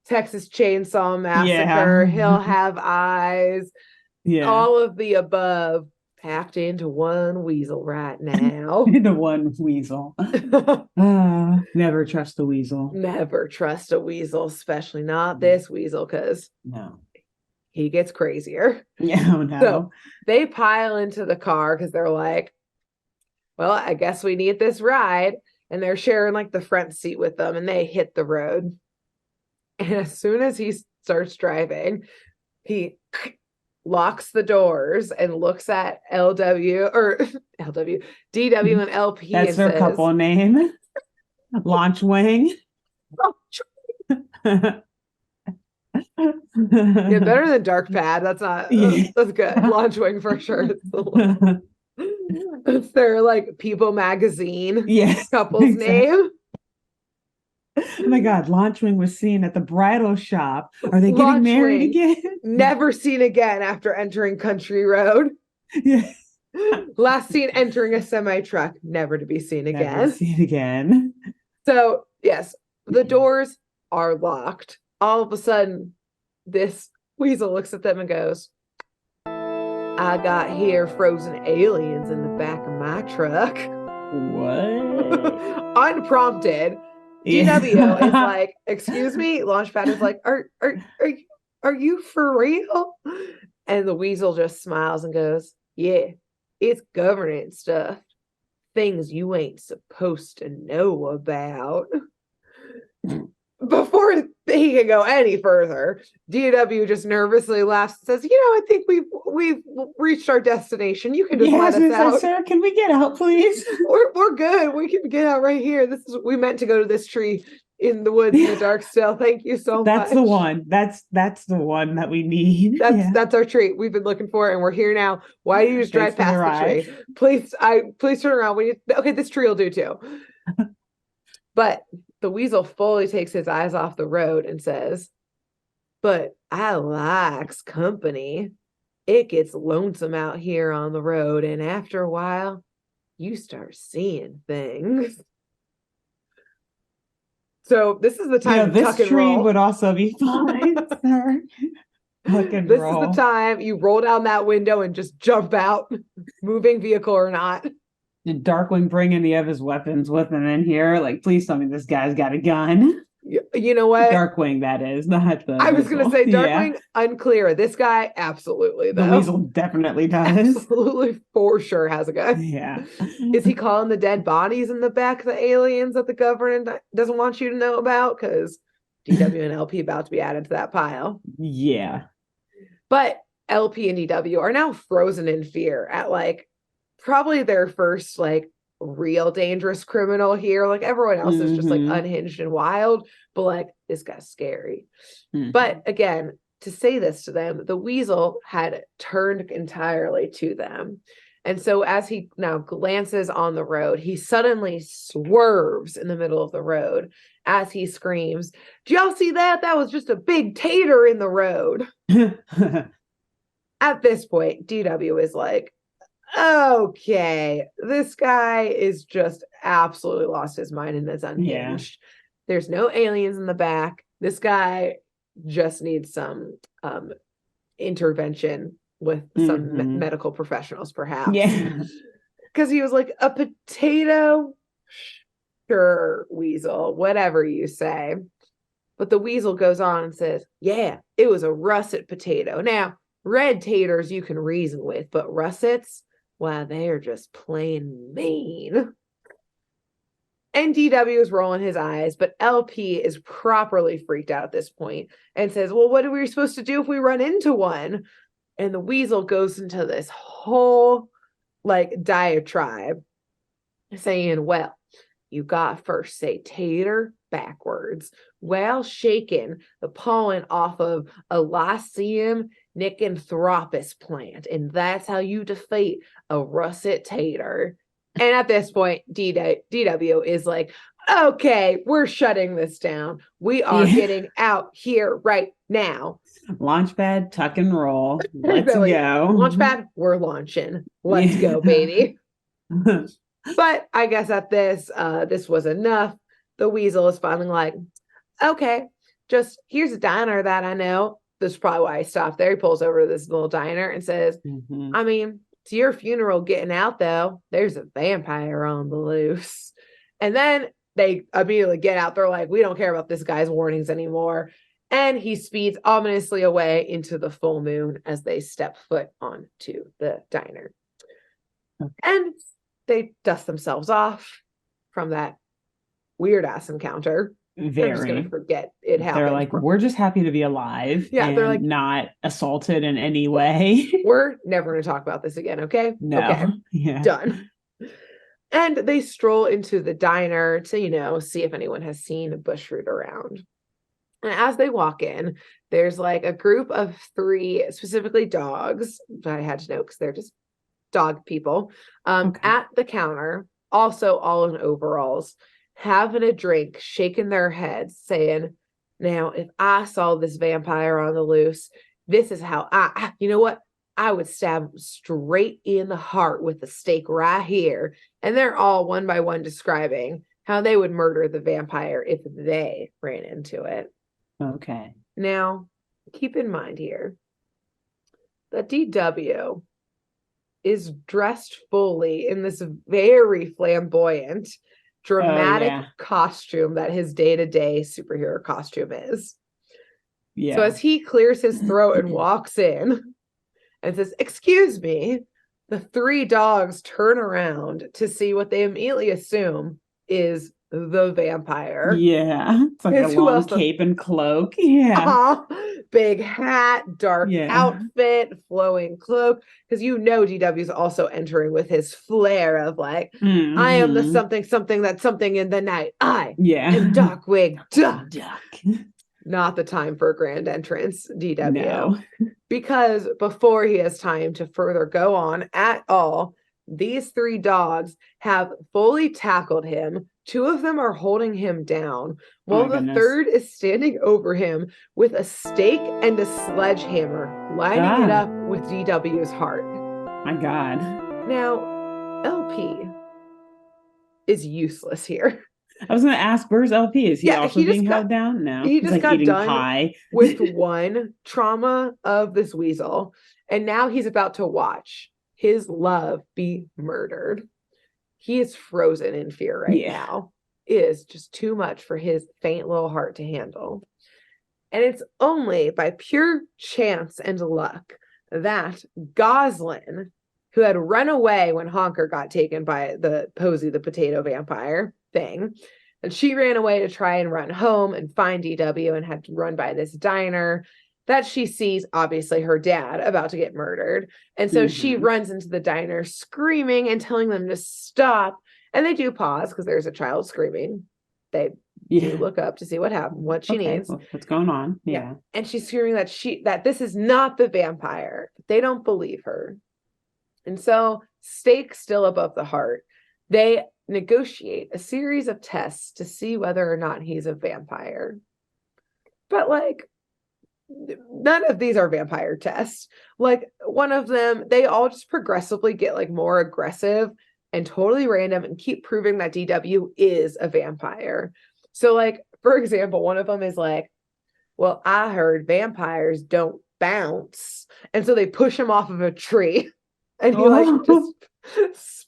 Texas Chainsaw Massacre. He'll have eyes. Yeah. All of the above packed into one weasel right now. Into one weasel. Never trust a weasel. Never trust a weasel, especially not this weasel, because he gets crazier. Yeah, no. So they pile into the car because they're like, well, I guess we need this ride. And they're sharing like the front seat with them, and they hit the road. And as soon as he starts driving, he locks the doors and looks at DW and LP. That's their couple name. Launch Wing. Yeah, better than Dark Pad. That's good. Launch Wing for sure. It's their like People magazine couple's name. Oh my God, Launchwing was seen at the bridal shop. Are they getting married again? Never seen again after entering Country Road. Yeah. Last seen entering a semi-truck, never to be seen again. Never seen again. So, yes, the doors are locked. All of a sudden, this weasel looks at them and goes, "I got here frozen aliens in the back of my truck." What? Unprompted. DW is like, "Excuse me." Launchpad is like, are you for real?" And the weasel just smiles and goes, yeah, it's governance stuff. Things you ain't supposed to know about. Before he can go any further, DW just nervously laughs and says, I think we've reached our destination. You can just let us out. Sir, can we get out, please? We're good. We can get out right here. We meant to go to this tree in the woods in the dark still. Thank you so much. That's the one. That's the one that we need. That's our treat. We've been looking for it, and we're here now. Why do you just drive past the tree? Please turn around. Okay, this tree will do too. But the weasel fully takes his eyes off the road and says, but I likes company. It gets lonesome out here on the road, and after a while, you start seeing things. So this is the time to tuck and roll. This tree would also be fine, sir. Tuck and roll. This is the time you roll down that window and just jump out, moving vehicle or not. Did Darkwing bring any of his weapons with him in here? Like, please tell me this guy's got a gun. You know what? Darkwing, that is, not the I was going to say Darkwing, unclear. This guy, absolutely, though. The weasel definitely does. Absolutely, for sure has a gun. Yeah. Is he calling the dead bodies in the back the aliens that the government doesn't want you to know about? Because DW and LP about to be added to that pile. Yeah. But LP and DW are now frozen in fear at, probably their first, real dangerous criminal here. Everyone else is just unhinged and wild, but this guy's scary. But again, to say this to them, the weasel had turned entirely to them. And so as he now glances on the road, he suddenly swerves in the middle of the road as he screams, "Do y'all see that? That was just a big tater in the road." At this point, DW is like, okay, this guy is just absolutely lost his mind and is unhinged. Yeah. There's no aliens in the back. This guy just needs some intervention with some medical professionals, perhaps. Yeah. Because he was like, a potato? Sure, weasel, whatever you say. But the weasel goes on and says, yeah, it was a russet potato. Now, red taters you can reason with, but russets, wow, they're just plain mean. And DW is rolling his eyes, but LP is properly freaked out at this point and says, well, what are we supposed to do if we run into one? And the weasel goes into this whole diatribe saying, well, you got first say tater backwards while shaking the pollen off of a Lycium Nicantropus plant. And that's how you defeat a russet tater. And at this point, DW is like, okay, we're shutting this down. We are getting out here right now. Launchpad, tuck and roll. Let's go. Launchpad, we're launching. Let's go, baby. But I guess at this was enough. The weasel is finally like, okay, just here's a diner that I know. This is probably why he stopped there. He pulls over to this little diner and says, I mean, to your funeral getting out, though, there's a vampire on the loose. And then they immediately get out. They're like, we don't care about this guy's warnings anymore. And he speeds ominously away into the full moon as they step foot onto the diner. Okay. And they dust themselves off from that weird-ass encounter. They're just going to forget it happened. They're like, we're just happy to be alive. Yeah, they're like, not assaulted in any way. We're never going to talk about this again, okay? No. Okay. Yeah. Done. And they stroll into the diner to, see if anyone has seen a bushroot around. And as they walk in, there's a group of 3, specifically dogs, that I had to know because they're just dog people, at the counter, also all in overalls, having a drink, shaking their heads, saying, now, if I saw this vampire on the loose, this is how I would stab him straight in the heart with a stake right here. And they're all one by one describing how they would murder the vampire if they ran into it. Okay. Now, keep in mind here that DW is dressed fully in this very flamboyant, dramatic costume that his day-to-day superhero costume is. Yeah. So as he clears his throat and walks in, and says, "Excuse me." The three dogs turn around to see what they immediately assume is the vampire. Yeah. It's like a long cape and cloak. Yeah. Big hat, dark outfit, flowing cloak. Because DW is also entering with his flair of like, I am the something that's something in the night. I am Darkwing. Duck. Not the time for a grand entrance, DW. No. Because before he has time to further go on at all, these three dogs have fully tackled him. Two of them are holding him down, while the third is standing over him with a stake and a sledgehammer, lining it up with DW's heart. My God. Now, LP is useless here. I was going to ask, where's LP? Is he also being held down? No. He just got done pie. with one trauma of this weasel, and now he's about to watch his love be murdered. He is frozen in fear right now. It is just too much for his faint little heart to handle. And it's only by pure chance and luck that Goslin, who had run away when Honker got taken by the Posey, the potato vampire thing, and she ran away to try and run home and find DW and had to run by this diner, that she sees, obviously, her dad about to get murdered. And so she runs into the diner screaming and telling them to stop. And they do pause because there's a child screaming. They do look up to see what she needs. What's going on? Yeah. And she's screaming that this is not the vampire. They don't believe her. And so, stake still above the heart, they negotiate a series of tests to see whether or not he's a vampire. But like, none of these are vampire tests. Like, one of them, they all just progressively get like more aggressive and totally random and keep proving that DW is a vampire. So like, for example, one of them is like, well, I heard vampires don't bounce. And so they push him off of a tree and he like just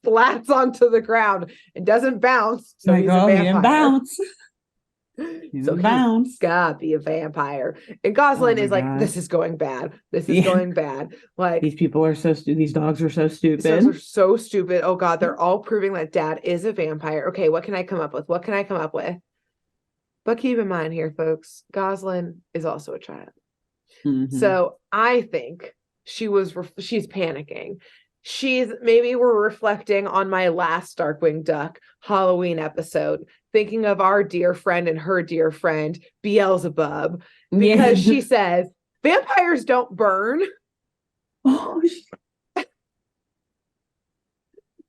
splats onto the ground and doesn't bounce. So he's a vampire. He's gotta be a vampire. And Goslin is like, this is going bad. This is going bad. Like, these people are so stupid. These dogs are so stupid. These dogs are so stupid. Oh God, they're all proving that dad is a vampire. Okay, what can I come up with? But keep in mind here, folks, Goslin is also a child. So I think she's panicking. We're reflecting on my last Darkwing Duck Halloween episode, thinking of our dear friend and her dear friend, Beelzebub, because she says, vampires don't burn.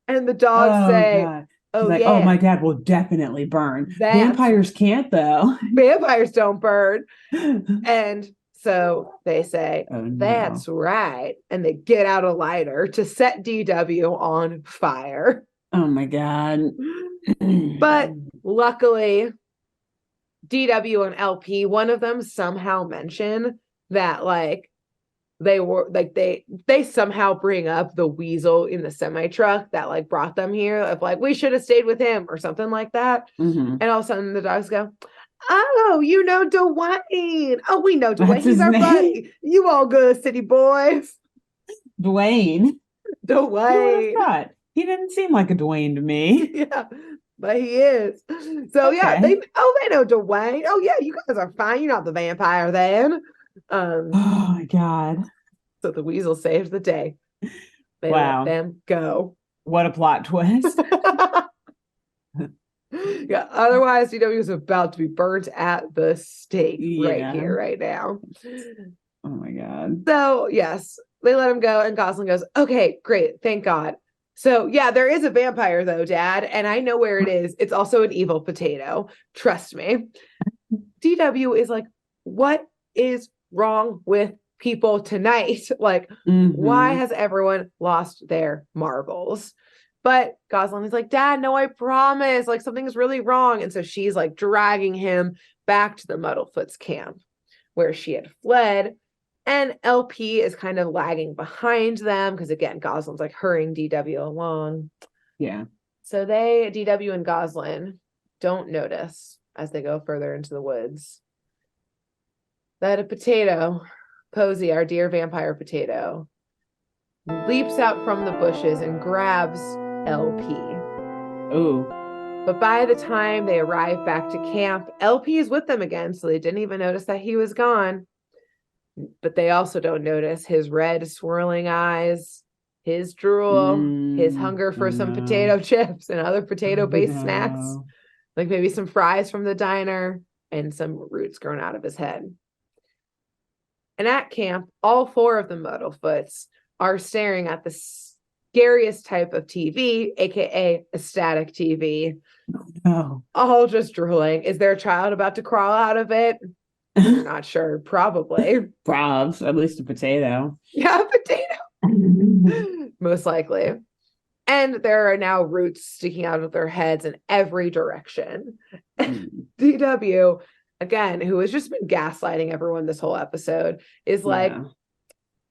And the dogs say, God. Oh, my dad will definitely burn. Vampires can't, though. Vampires don't burn. And so they say, that's right. And they get out a lighter to set DW on fire. Oh, my God. But luckily, DW and LP, one of them somehow mention that like they somehow bring up the weasel in the semi-truck that like brought them here, of like, we should have stayed with him or something like that. And all of a sudden the dogs go, oh, Dwayne. Oh, we know Dwayne. He's our buddy. You all good, city boys. Dwayne. He didn't seem like a Dwayne to me. Yeah, but he is. So they know Dwayne. Oh yeah, you guys are fine. You're not the vampire then. Oh my God. So the weasel saved the day. They let them go. What a plot twist. Yeah, otherwise DW is about to be burnt at the stake right here, right now. Oh my God. So yes, they let him go, and Goslin goes, okay, great, thank God. So yeah, there is a vampire though, Dad, and I know where it is. It's also an evil potato. Trust me. DW is like, what is wrong with people tonight? Like, why has everyone lost their marbles? But Goslin is like, Dad, no, I promise. Like, something's really wrong. And so she's like dragging him back to the Muddlefoot's camp where she had fled. And LP is kind of lagging behind them because, again, Goslin's like hurrying DW along. Yeah. So DW and Goslin don't notice as they go further into the woods that a potato, Posey, our dear vampire potato, leaps out from the bushes and grabs LP. Ooh. But by the time they arrive back to camp, LP is with them again, so they didn't even notice that he was gone. But they also don't notice his red swirling eyes, his drool, his hunger for some potato chips and other potato-based snacks, like maybe some fries from the diner and some roots grown out of his head. And at camp, all 4 of the Muddlefoots are staring at the scariest type of TV, aka a static TV. Oh. All just drooling. Is there a child about to crawl out of it? We're not sure. Probably. Probs, at least a potato. Yeah, a potato. Most likely. And there are now roots sticking out of their heads in every direction. DW, again, who has just been gaslighting everyone this whole episode, is like,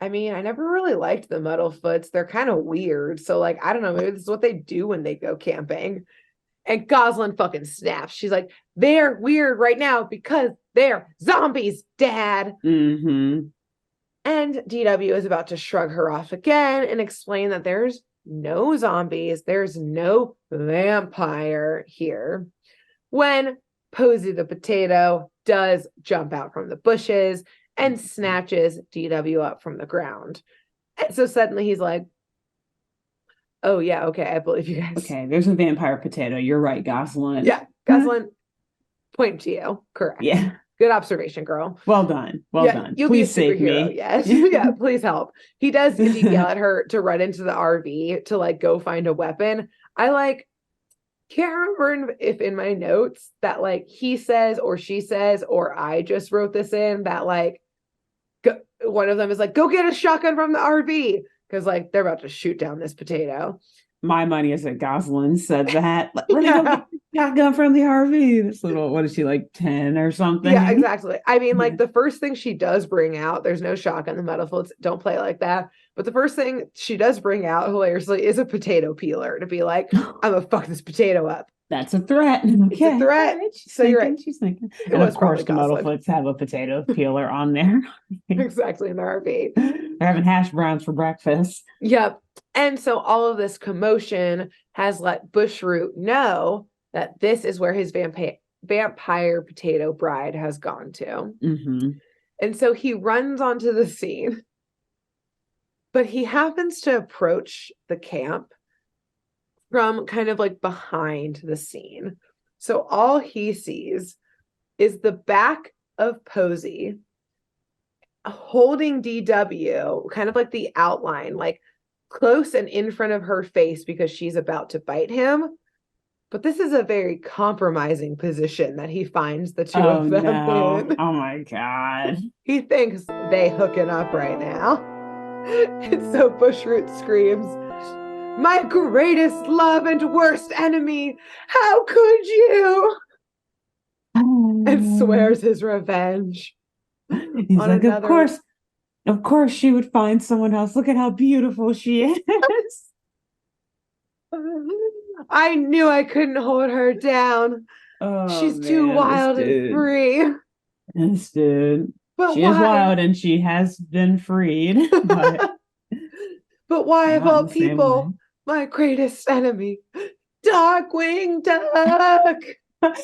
I mean, I never really liked the Muddlefoots. They're kind of weird. So, like, I don't know, maybe this is what they do when they go camping. And Goslin fucking snaps. She's like, they're weird right now because they're zombies, Dad. And DW is about to shrug her off again and explain that there's no zombies. There's no vampire here. When Posey the potato does jump out from the bushes and snatches DW up from the ground. And so suddenly he's like, oh, yeah, okay, I believe you guys. Okay, there's a vampire potato. You're right, Goslin. Yeah, Goslin, point to you. Correct. Yeah. Good observation, girl. Well done. Well done. Please save me. Yes. Yeah, please help. He does indeed yell at her to run into the RV to like go find a weapon. I like can't remember if in my notes that like he says or she says or I just wrote this in that like one of them is like, go get a shotgun from the RV because like they're about to shoot down this potato. My money is that Goslin said that. Let me go get a shotgun from the RV. This little, what is she, like 10 or something? Yeah, exactly. I mean, like the first thing she does bring out, there's no shotgun. The Muddlefoots don't play like that. But the first thing she does bring out, hilariously, is a potato peeler to be like, I'm gonna fuck this potato up. That's a threat. Okay. It's a threat. Right. So you're right. She's thinking. And of course, the Muddlefoots have a potato peeler on there. Exactly, in the RV. They're having hash browns for breakfast. Yep. And so all of this commotion has let Bushroot know that this is where his vampire potato bride has gone to. And so he runs onto the scene, but he happens to approach the camp from kind of like behind the scene. So all he sees is the back of Posey holding DW, kind of like the outline, like close and in front of her face because she's about to bite him. But this is a very compromising position that he finds the two of them in. Oh my God. He thinks they hooking up right now. And so Bushroot screams, my greatest love and worst enemy, how could you? And swears his revenge. He's like, of course she would find someone else. Look at how beautiful she is. I knew I couldn't hold her down. She's too wild and free. Yes, dude. But she is wild and she has been freed. But why of all people, my greatest enemy, Darkwing Duck.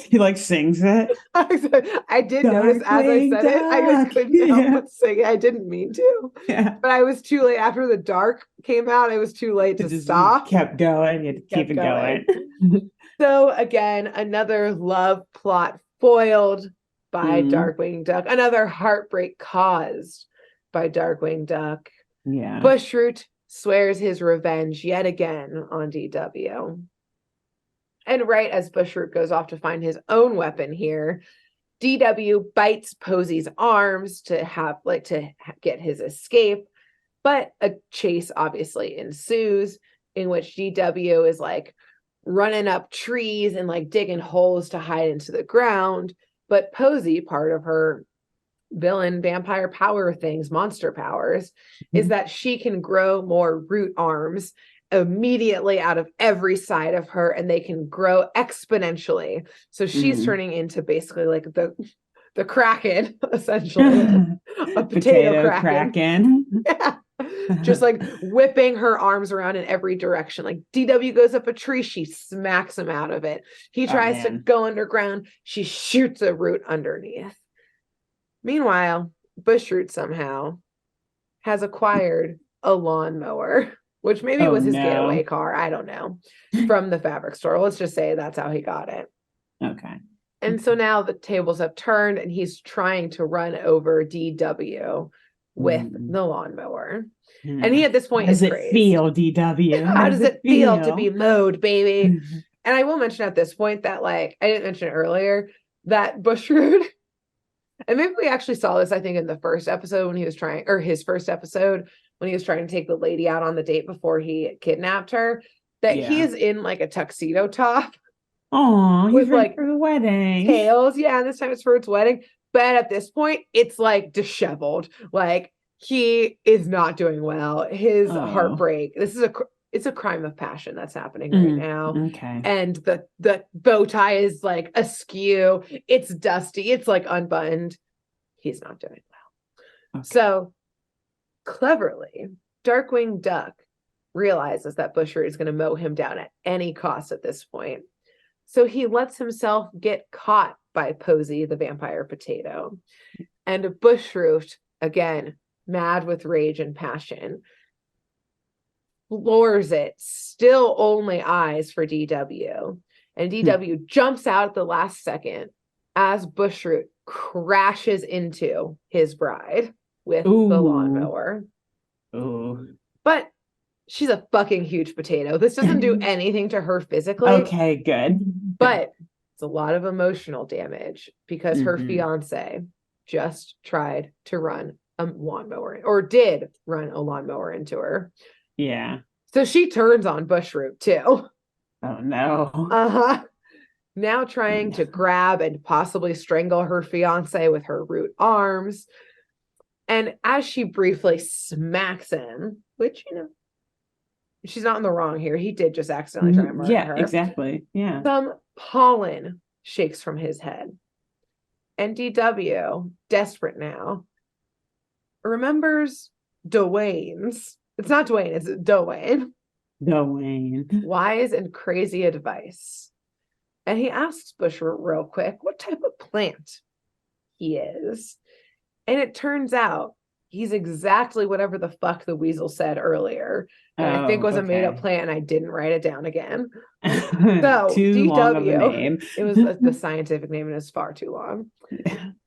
He like sings it. I did notice as I said it, I just couldn't help but sing it. I didn't mean to. Yeah. But I was too late. After the dark came out, it was too late to stop. Kept going. You had to keep it going. So again, another love plot foiled by Darkwing Duck. Another heartbreak caused by Darkwing Duck. Yeah. Bushroot swears his revenge yet again on DW. And right as Bushroot goes off to find his own weapon here, DW bites Posey's arms to get his escape, but a chase obviously ensues in which DW is like running up trees and like digging holes to hide into the ground. But Posey, part of her villain vampire power things, monster powers, is that she can grow more root arms immediately out of every side of her, and they can grow exponentially. So she's turning into basically like the Kraken, essentially. A potato kraken. Yeah. just like whipping her arms around in every direction. Like DW goes up a tree, she smacks him out of it. He tries to go underground, she shoots a root underneath. Meanwhile, Bushroot somehow has acquired a lawnmower, which maybe was his getaway car. I don't know. From the fabric store. Let's just say that's how he got it. Okay. And so now the tables have turned and he's trying to run over DW with the lawnmower. And he at this point is it crazed. Feel, DW? How does it feel to be mowed, baby? And I will mention at this point that, like, I didn't mention it earlier, that Bushroot, and maybe we actually saw this, I think, in the first episode when he was trying, or his first episode when he was trying to take the lady out on the date before he kidnapped her, that he is in like a tuxedo top. Oh, with like for the wedding. Tails. Yeah, and this time it's for its wedding. But at this point, it's like disheveled. Like he is not doing well. His heartbreak. It's a crime of passion that's happening right now. Okay. And the bow tie is like askew. It's dusty. It's like unbuttoned. He's not doing well. Okay. So cleverly, Darkwing Duck realizes that Bushroot is going to mow him down at any cost at this point. So he lets himself get caught by Posey, the vampire potato. And Bushroot, again, mad with rage and passion, floors it, still only eyes for DW. And DW jumps out at the last second as Bushroot crashes into his bride with the lawnmower. But she's a fucking huge potato. This doesn't do anything to her physically. Okay, good. But it's a lot of emotional damage because her fiance just tried to run a lawnmower, or did run a lawnmower into her. Yeah. So she turns on Bushroot too. Oh no. Now trying to grab and possibly strangle her fiance with her root arms. And as she briefly smacks him, which, you know, she's not in the wrong here. He did just accidentally try and murder her. Yeah, exactly. Yeah. Some pollen shakes from his head. And DW, desperate now, remembers Dwayne's. It's not Dwayne, it's Dwayne. Dwayne. Wise and crazy advice. And he asks Bushroot real quick what type of plant he is. And it turns out he's exactly whatever the fuck the weasel said earlier. And I think was a made-up plant, and I didn't write it down again. So too DW, long of a name. It was the scientific name, and it's far too long.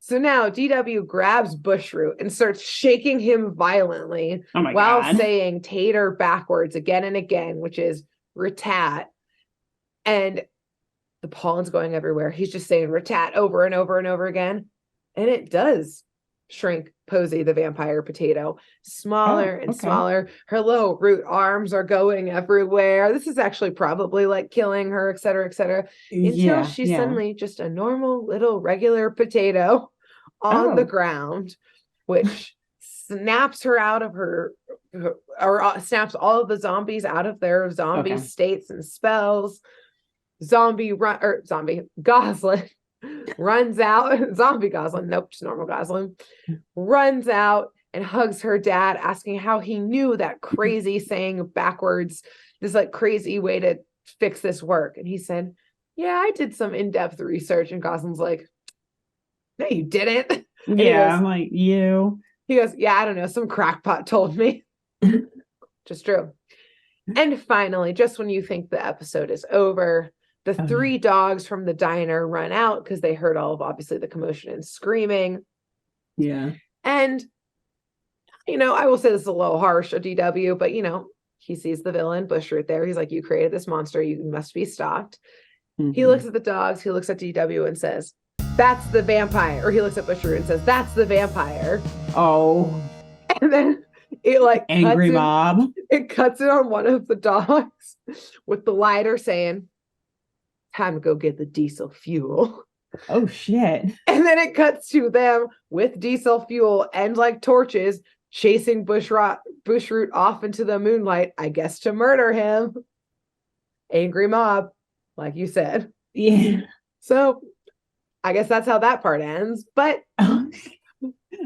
So now DW grabs Bushroot and starts shaking him violently while saying tater backwards again and again, which is ratat. And the pollen's going everywhere. He's just saying ratat over and over and over again. And it does shrink Posey, the vampire potato, smaller and smaller. Her little root arms are going everywhere. This is actually probably like killing her, et cetera, until she's suddenly just a normal little regular potato on the ground, which snaps her out of her, or snaps all of the zombies out of their zombie states and spells. Zombie Goslin runs out. Zombie Goslin, nope, just normal Goslin, runs out and hugs her dad, asking how he knew that crazy saying backwards, this like crazy way to fix this work. And he said, yeah, I did some in-depth research. And Goslin's like, no, you didn't. Yeah, I'm like, you. He goes, yeah, I don't know, some crackpot told me. Just true. And finally, just when you think the episode is over, the three dogs from the diner run out because they heard all of, obviously, the commotion and screaming. Yeah. And, you know, I will say this is a little harsh of DW, but, you know, he sees the villain, Bushroot, there. He's like, you created this monster. You must be stopped. He looks at the dogs. He looks at DW and says, that's the vampire. Or he looks at Bushroot and says, that's the vampire. Oh. And then it like angry mob. It cuts it on one of the dogs with the lighter saying, time to go get the diesel fuel. Oh shit. And then it cuts to them with diesel fuel and like torches chasing Bushroot off into the moonlight, I guess to murder him. Angry mob, like you said. Yeah. So I guess that's how that part ends. But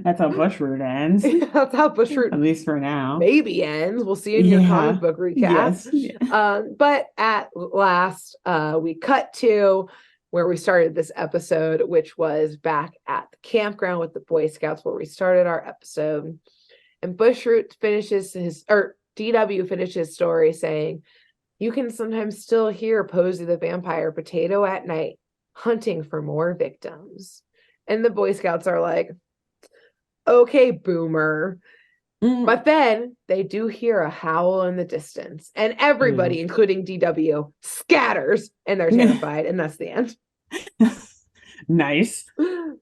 That's how Bushroot ends. That's how Bushroot At least for now. maybe ends. We'll see in your comic book recap. Yes. Yeah. But at last, we cut to where we started this episode, which was back at the campground with the Boy Scouts, where we started our episode. And Bushroot finishes DW finishes his story saying, "You can sometimes still hear Posey the Vampire Potato at night, hunting for more victims." And the Boy Scouts are like, "Okay, boomer." But then they do hear a howl in the distance, and everybody, including DW, scatters, and they're terrified, and that's the end. Nice.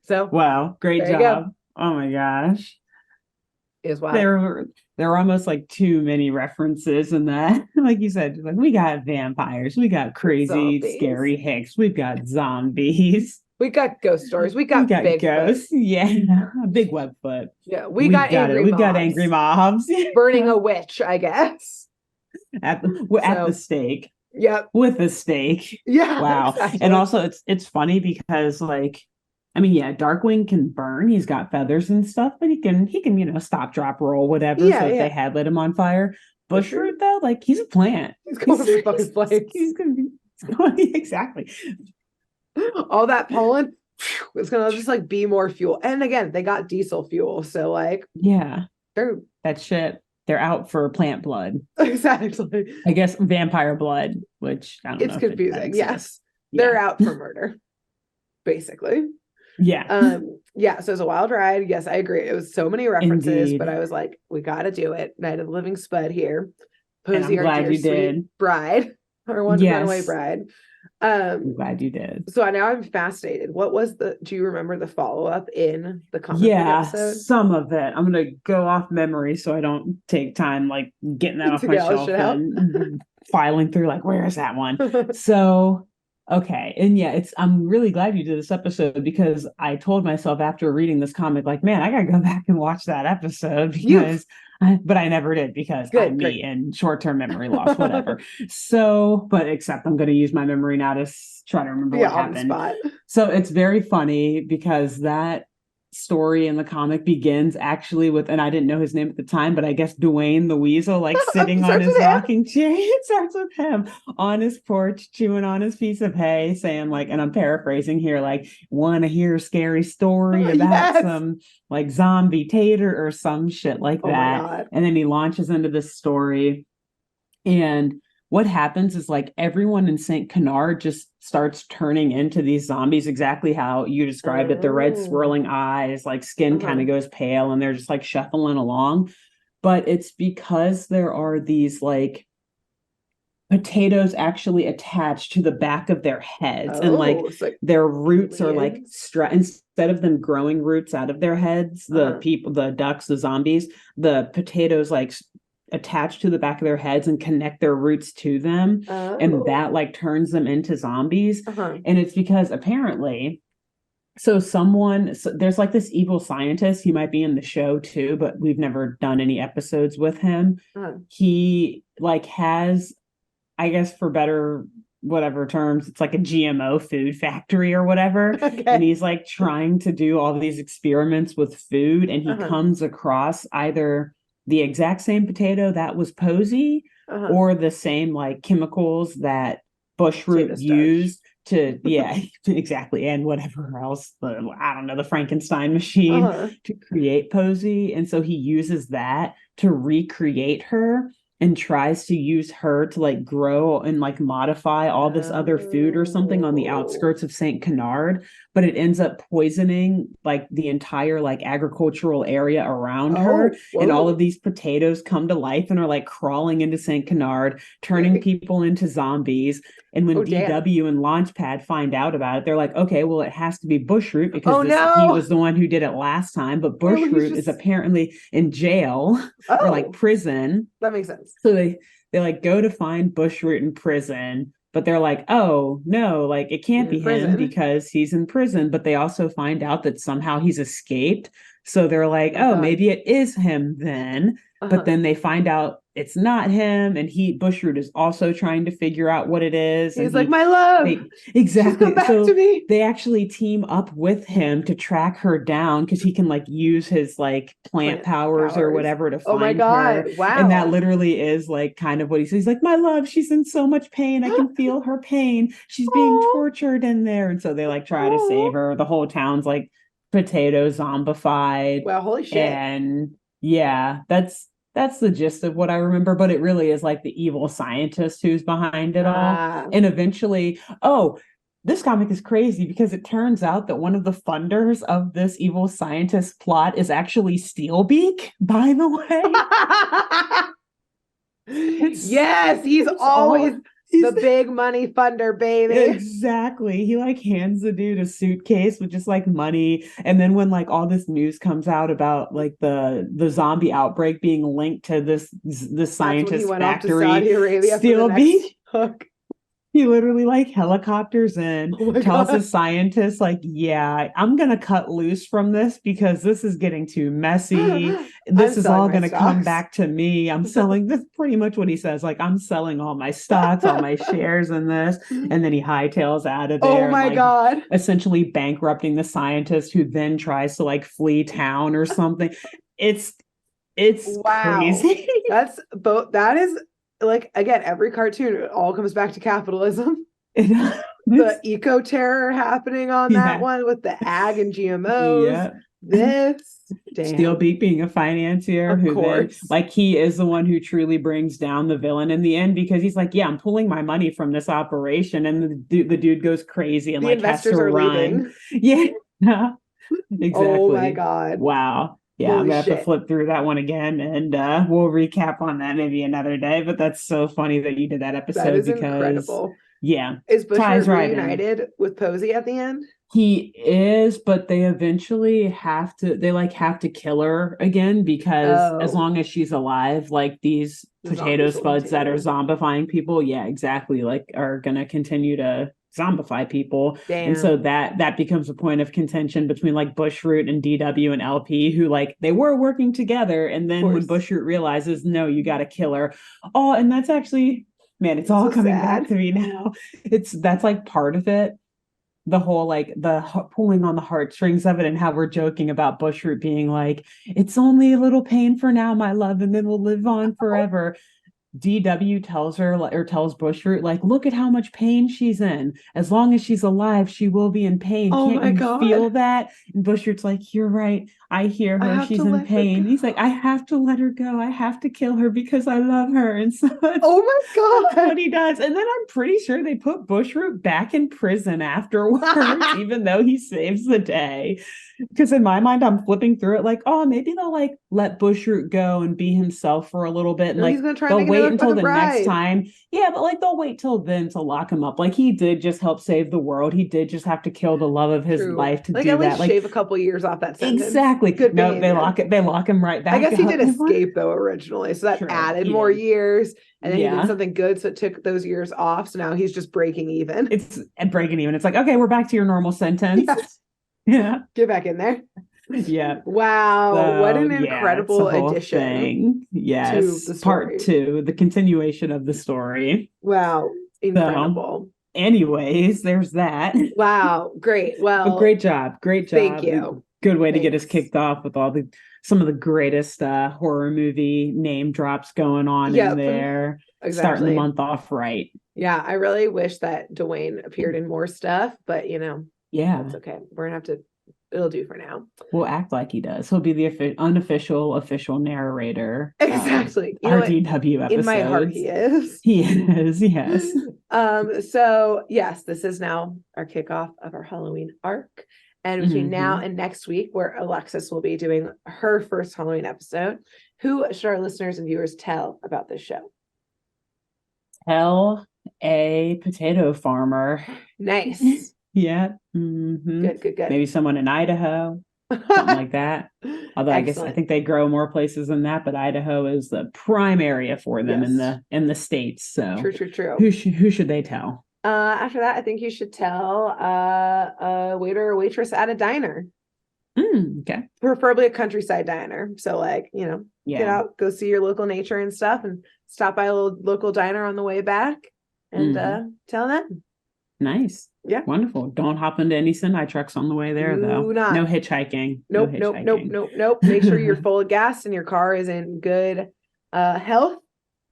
So, wow, great job. Oh my gosh. Is wild. There were almost like too many references in that. Like you said, like we got vampires, we got crazy, scary hicks, we've got zombies. We got ghost stories. We got big ghosts. Yeah. Big Webfoot. Yeah. We've got angry mobs. Burning a witch, I guess. At the stake. Yep. With the stake. Yeah. Wow. Exactly. And also it's funny because like, I mean, yeah, Darkwing can burn. He's got feathers and stuff, but he can, stop, drop, roll, whatever. Yeah, so if they had lit him on fire. Bushroot though, like he's a plant. He's going to fucking flames. He's gonna be exactly. All that pollen is gonna just like be more fuel. And again, they got diesel fuel, so like that shit. They're out for plant blood. Exactly. I guess vampire blood, which I don't know. It's confusing. Yes, they're out for murder, basically. Yeah. So it's a wild ride. Yes, I agree. It was so many references, but I was like, we got to do it. Night of the Living Spud here. Posey, I'm glad you did. Bride, our one runaway bride. I'm glad you did. So now I'm fascinated. What was do you remember the follow-up in the comic episode? Some of it. I'm gonna go off memory so I don't take time like getting that off my shelf and filing through like where is that one. So okay. And I'm really glad you did this episode because I told myself after reading this comic, like, man, I gotta go back and watch that episode because but I never did because I'm me and short-term memory loss, whatever. So, but except I'm going to use my memory now to try to remember what happened. On the spot. So it's very funny because that story in the comic begins actually with, and I didn't know his name at the time, but I guess Dwayne the Weasel, like sitting on his rocking chair. It starts with him on his porch, chewing on his piece of hay, saying like, and I'm paraphrasing here, like, want to hear a scary story about some like zombie tater or some shit like that. And then he launches into this story. And what happens is like everyone in St. Canard just starts turning into these zombies exactly how you described it. The red swirling eyes, like skin kind of goes pale and they're just like shuffling along. But it's because there are these like potatoes actually attached to the back of their heads and like their roots are like instead of them growing roots out of their heads, the ducks, the zombies, the potatoes like attach to the back of their heads and connect their roots to them. And that like turns them into zombies. And it's because apparently there's like this evil scientist. He might be in the show too, but we've never done any episodes with him. He like has, I guess for better whatever terms, it's like a GMO food factory or whatever. And he's like trying to do all these experiments with food and he comes across either the exact same potato that was Posey or the same like chemicals that Bushroot used to exactly, and whatever else, the Frankenstein machine to create Posey. And so he uses that to recreate her and tries to use her to like grow and like modify all this other food or something on the outskirts of St. Canard, but it ends up poisoning like the entire like agricultural area around her. And all of these potatoes come to life and are like crawling into St. Canard, turning people into zombies. And when DW and Launchpad find out about it, they're like, okay, well, it has to be Bushroot because he was the one who did it last time. But Bushroot is apparently in jail or like prison. That makes sense. So they like go to find Bushroot in prison, but they're like, oh no, like it can't be him because he's in prison. But they also find out that somehow he's escaped. So they're like, oh, maybe it is him then. But then they find out it's not him. And Bushroot is also trying to figure out what it is. He's like, my love. Exactly. She's come back to me. They actually team up with him to track her down because he can like use his like plant powers or whatever to find her. Wow. And that literally is like kind of what he says. He's like, my love, she's in so much pain. I can feel her pain. She's being tortured in there. And so they like try to save her. The whole town's like potato zombified. Wow, holy shit. And yeah, that's the gist of what I remember, but it really is like the evil scientist who's behind it all. And eventually, this comic is crazy because it turns out that one of the funders of this evil scientist plot is actually Steelbeak, by the way. Yes, he's always the big money funder, baby. Exactly. He like hands the dude a suitcase with just like money. And then when like all this news comes out about like the zombie outbreak being linked to this scientist factory, Steelbeak, he literally like helicopters in, tells the scientist like, yeah, I'm going to cut loose from this because this is getting too messy. This is all going to come back to me. I'm selling this, pretty much what he says. Like, I'm selling all my stocks, all my shares in this. And then he hightails out of there. Oh my God. Essentially bankrupting the scientist who then tries to like flee town or something. It's crazy. That is like, again, every cartoon, it all comes back to capitalism. The eco terror happening on that one with the ag and GMOs. Steelbeak being a financier of course. Then, like, he is the one who truly brings down the villain in the end because he's like, yeah, I'm pulling my money from this operation, and the dude goes crazy and the like has to run. Leaving. Yeah, exactly. Oh my God! Wow. Yeah, holy I'm gonna have to flip through that one again, and we'll recap on that maybe another day. But that's so funny that you did that episode. That is incredible. Yeah, is Bushroot reunited with Posey at the end? He is, but they eventually have to kill her again because as long as she's alive, like these potato spuds that are zombifying people, yeah, exactly, like are gonna continue to zombify people. Damn. And so that becomes a point of contention between like Bushroot and DW and LP, who like they were working together, and then when Bushroot realizes, no, you got to kill her. Oh, and that's actually, man, it's all coming back to me now. That's like part of it. The whole like the pulling on the heartstrings of it, and how we're joking about Bushroot being like, it's only a little pain for now, my love, and then we'll live on forever. DW tells Bushroot, like, look at how much pain she's in. As long as she's alive, she will be in pain. Can't you feel that? And Bushroot's like, you're right. I hear her. She's in pain. He's like, I have to let her go. I have to kill her because I love her. And so oh my God, that's what he does. And then I'm pretty sure they put Bushroot back in prison afterwards, even though he saves the day. Because in my mind, I'm flipping through it like, oh, maybe they'll like let Bushroot go and be himself for a little bit. And like they'll wait until the next time. Yeah, but like they'll wait till then to lock him up. Like he did just help save the world. He did just have to kill the love of his life to do that. Like shave a couple years off that sentence. Exactly. Good no, they lock him right back. I guess he did escape though originally, so that added more years. And then he did something good, so it took those years off. So now he's just breaking even. It's like, okay, we're back to your normal sentence. Yes. Yeah. Get back in there. Yeah. Wow. So, what an incredible addition. Thing. Yes. To the part 2, the continuation of the story. Wow. Incredible. So, anyways, there's that. Wow. Great. Well, but great job. Thank you. Good way to get us kicked off with some of the greatest horror movie name drops going on in there. Exactly. Starting the month off right. Yeah. I really wish that Dwayne appeared in more stuff, but yeah, it's okay. We're gonna have to. It'll do for now. We'll act like he does. He'll be the unofficial official narrator. Exactly. Our DW episodes. In my heart, he is. He is. Yes. So yes, this is now our kickoff of our Halloween arc, and between now and next week, where Alexis will be doing her first Halloween episode, who should our listeners and viewers tell about this show? Tell a potato farmer. Nice. Yeah. Mm-hmm. Good. Maybe someone in Idaho, something like that. Although I think they grow more places than that, but Idaho is the prime area for them in the States. So true. Who should they tell? After that, I think you should tell a waiter or waitress at a diner. Okay. Preferably a countryside diner. So like, get out, go see your local nature and stuff, and stop by a local diner on the way back and tell them. Nice. Yeah. Wonderful. Don't hop into any semi trucks on the way there, though. Not. No hitchhiking. Nope. Make sure you're full of gas and your car is in good health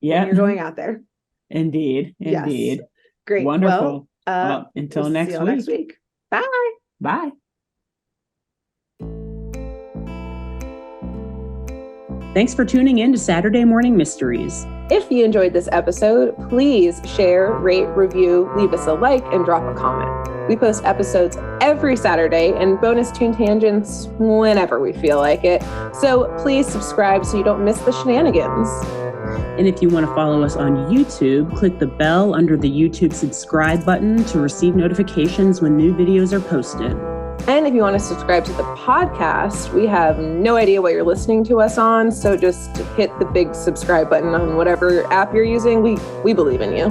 when you're going out there. Indeed. Yes. Great. Wonderful. Well, until next week. Bye. Bye. Thanks for tuning in to Saturday Morning Mysteries. If you enjoyed this episode, please share, rate, review, leave us a like, and drop a comment. We post episodes every Saturday and bonus tune tangents whenever we feel like it. So please subscribe so you don't miss the shenanigans. And if you want to follow us on YouTube, click the bell under the YouTube subscribe button to receive notifications when new videos are posted. And if you want to subscribe to the podcast, we have no idea what you're listening to us on, so just hit the big subscribe button on whatever app you're using. We believe in you.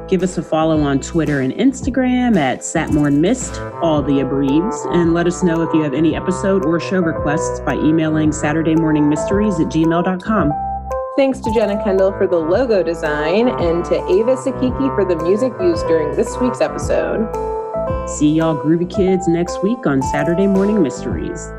Give us a follow on Twitter and Instagram at SatmornMist, all the abreves, and let us know if you have any episode or show requests by emailing SaturdayMorningMysteries@gmail.com. Thanks to Jenna Kendall for the logo design and to Ava Sakiki for the music used during this week's episode. See y'all groovy kids next week on Saturday Morning Mysteries.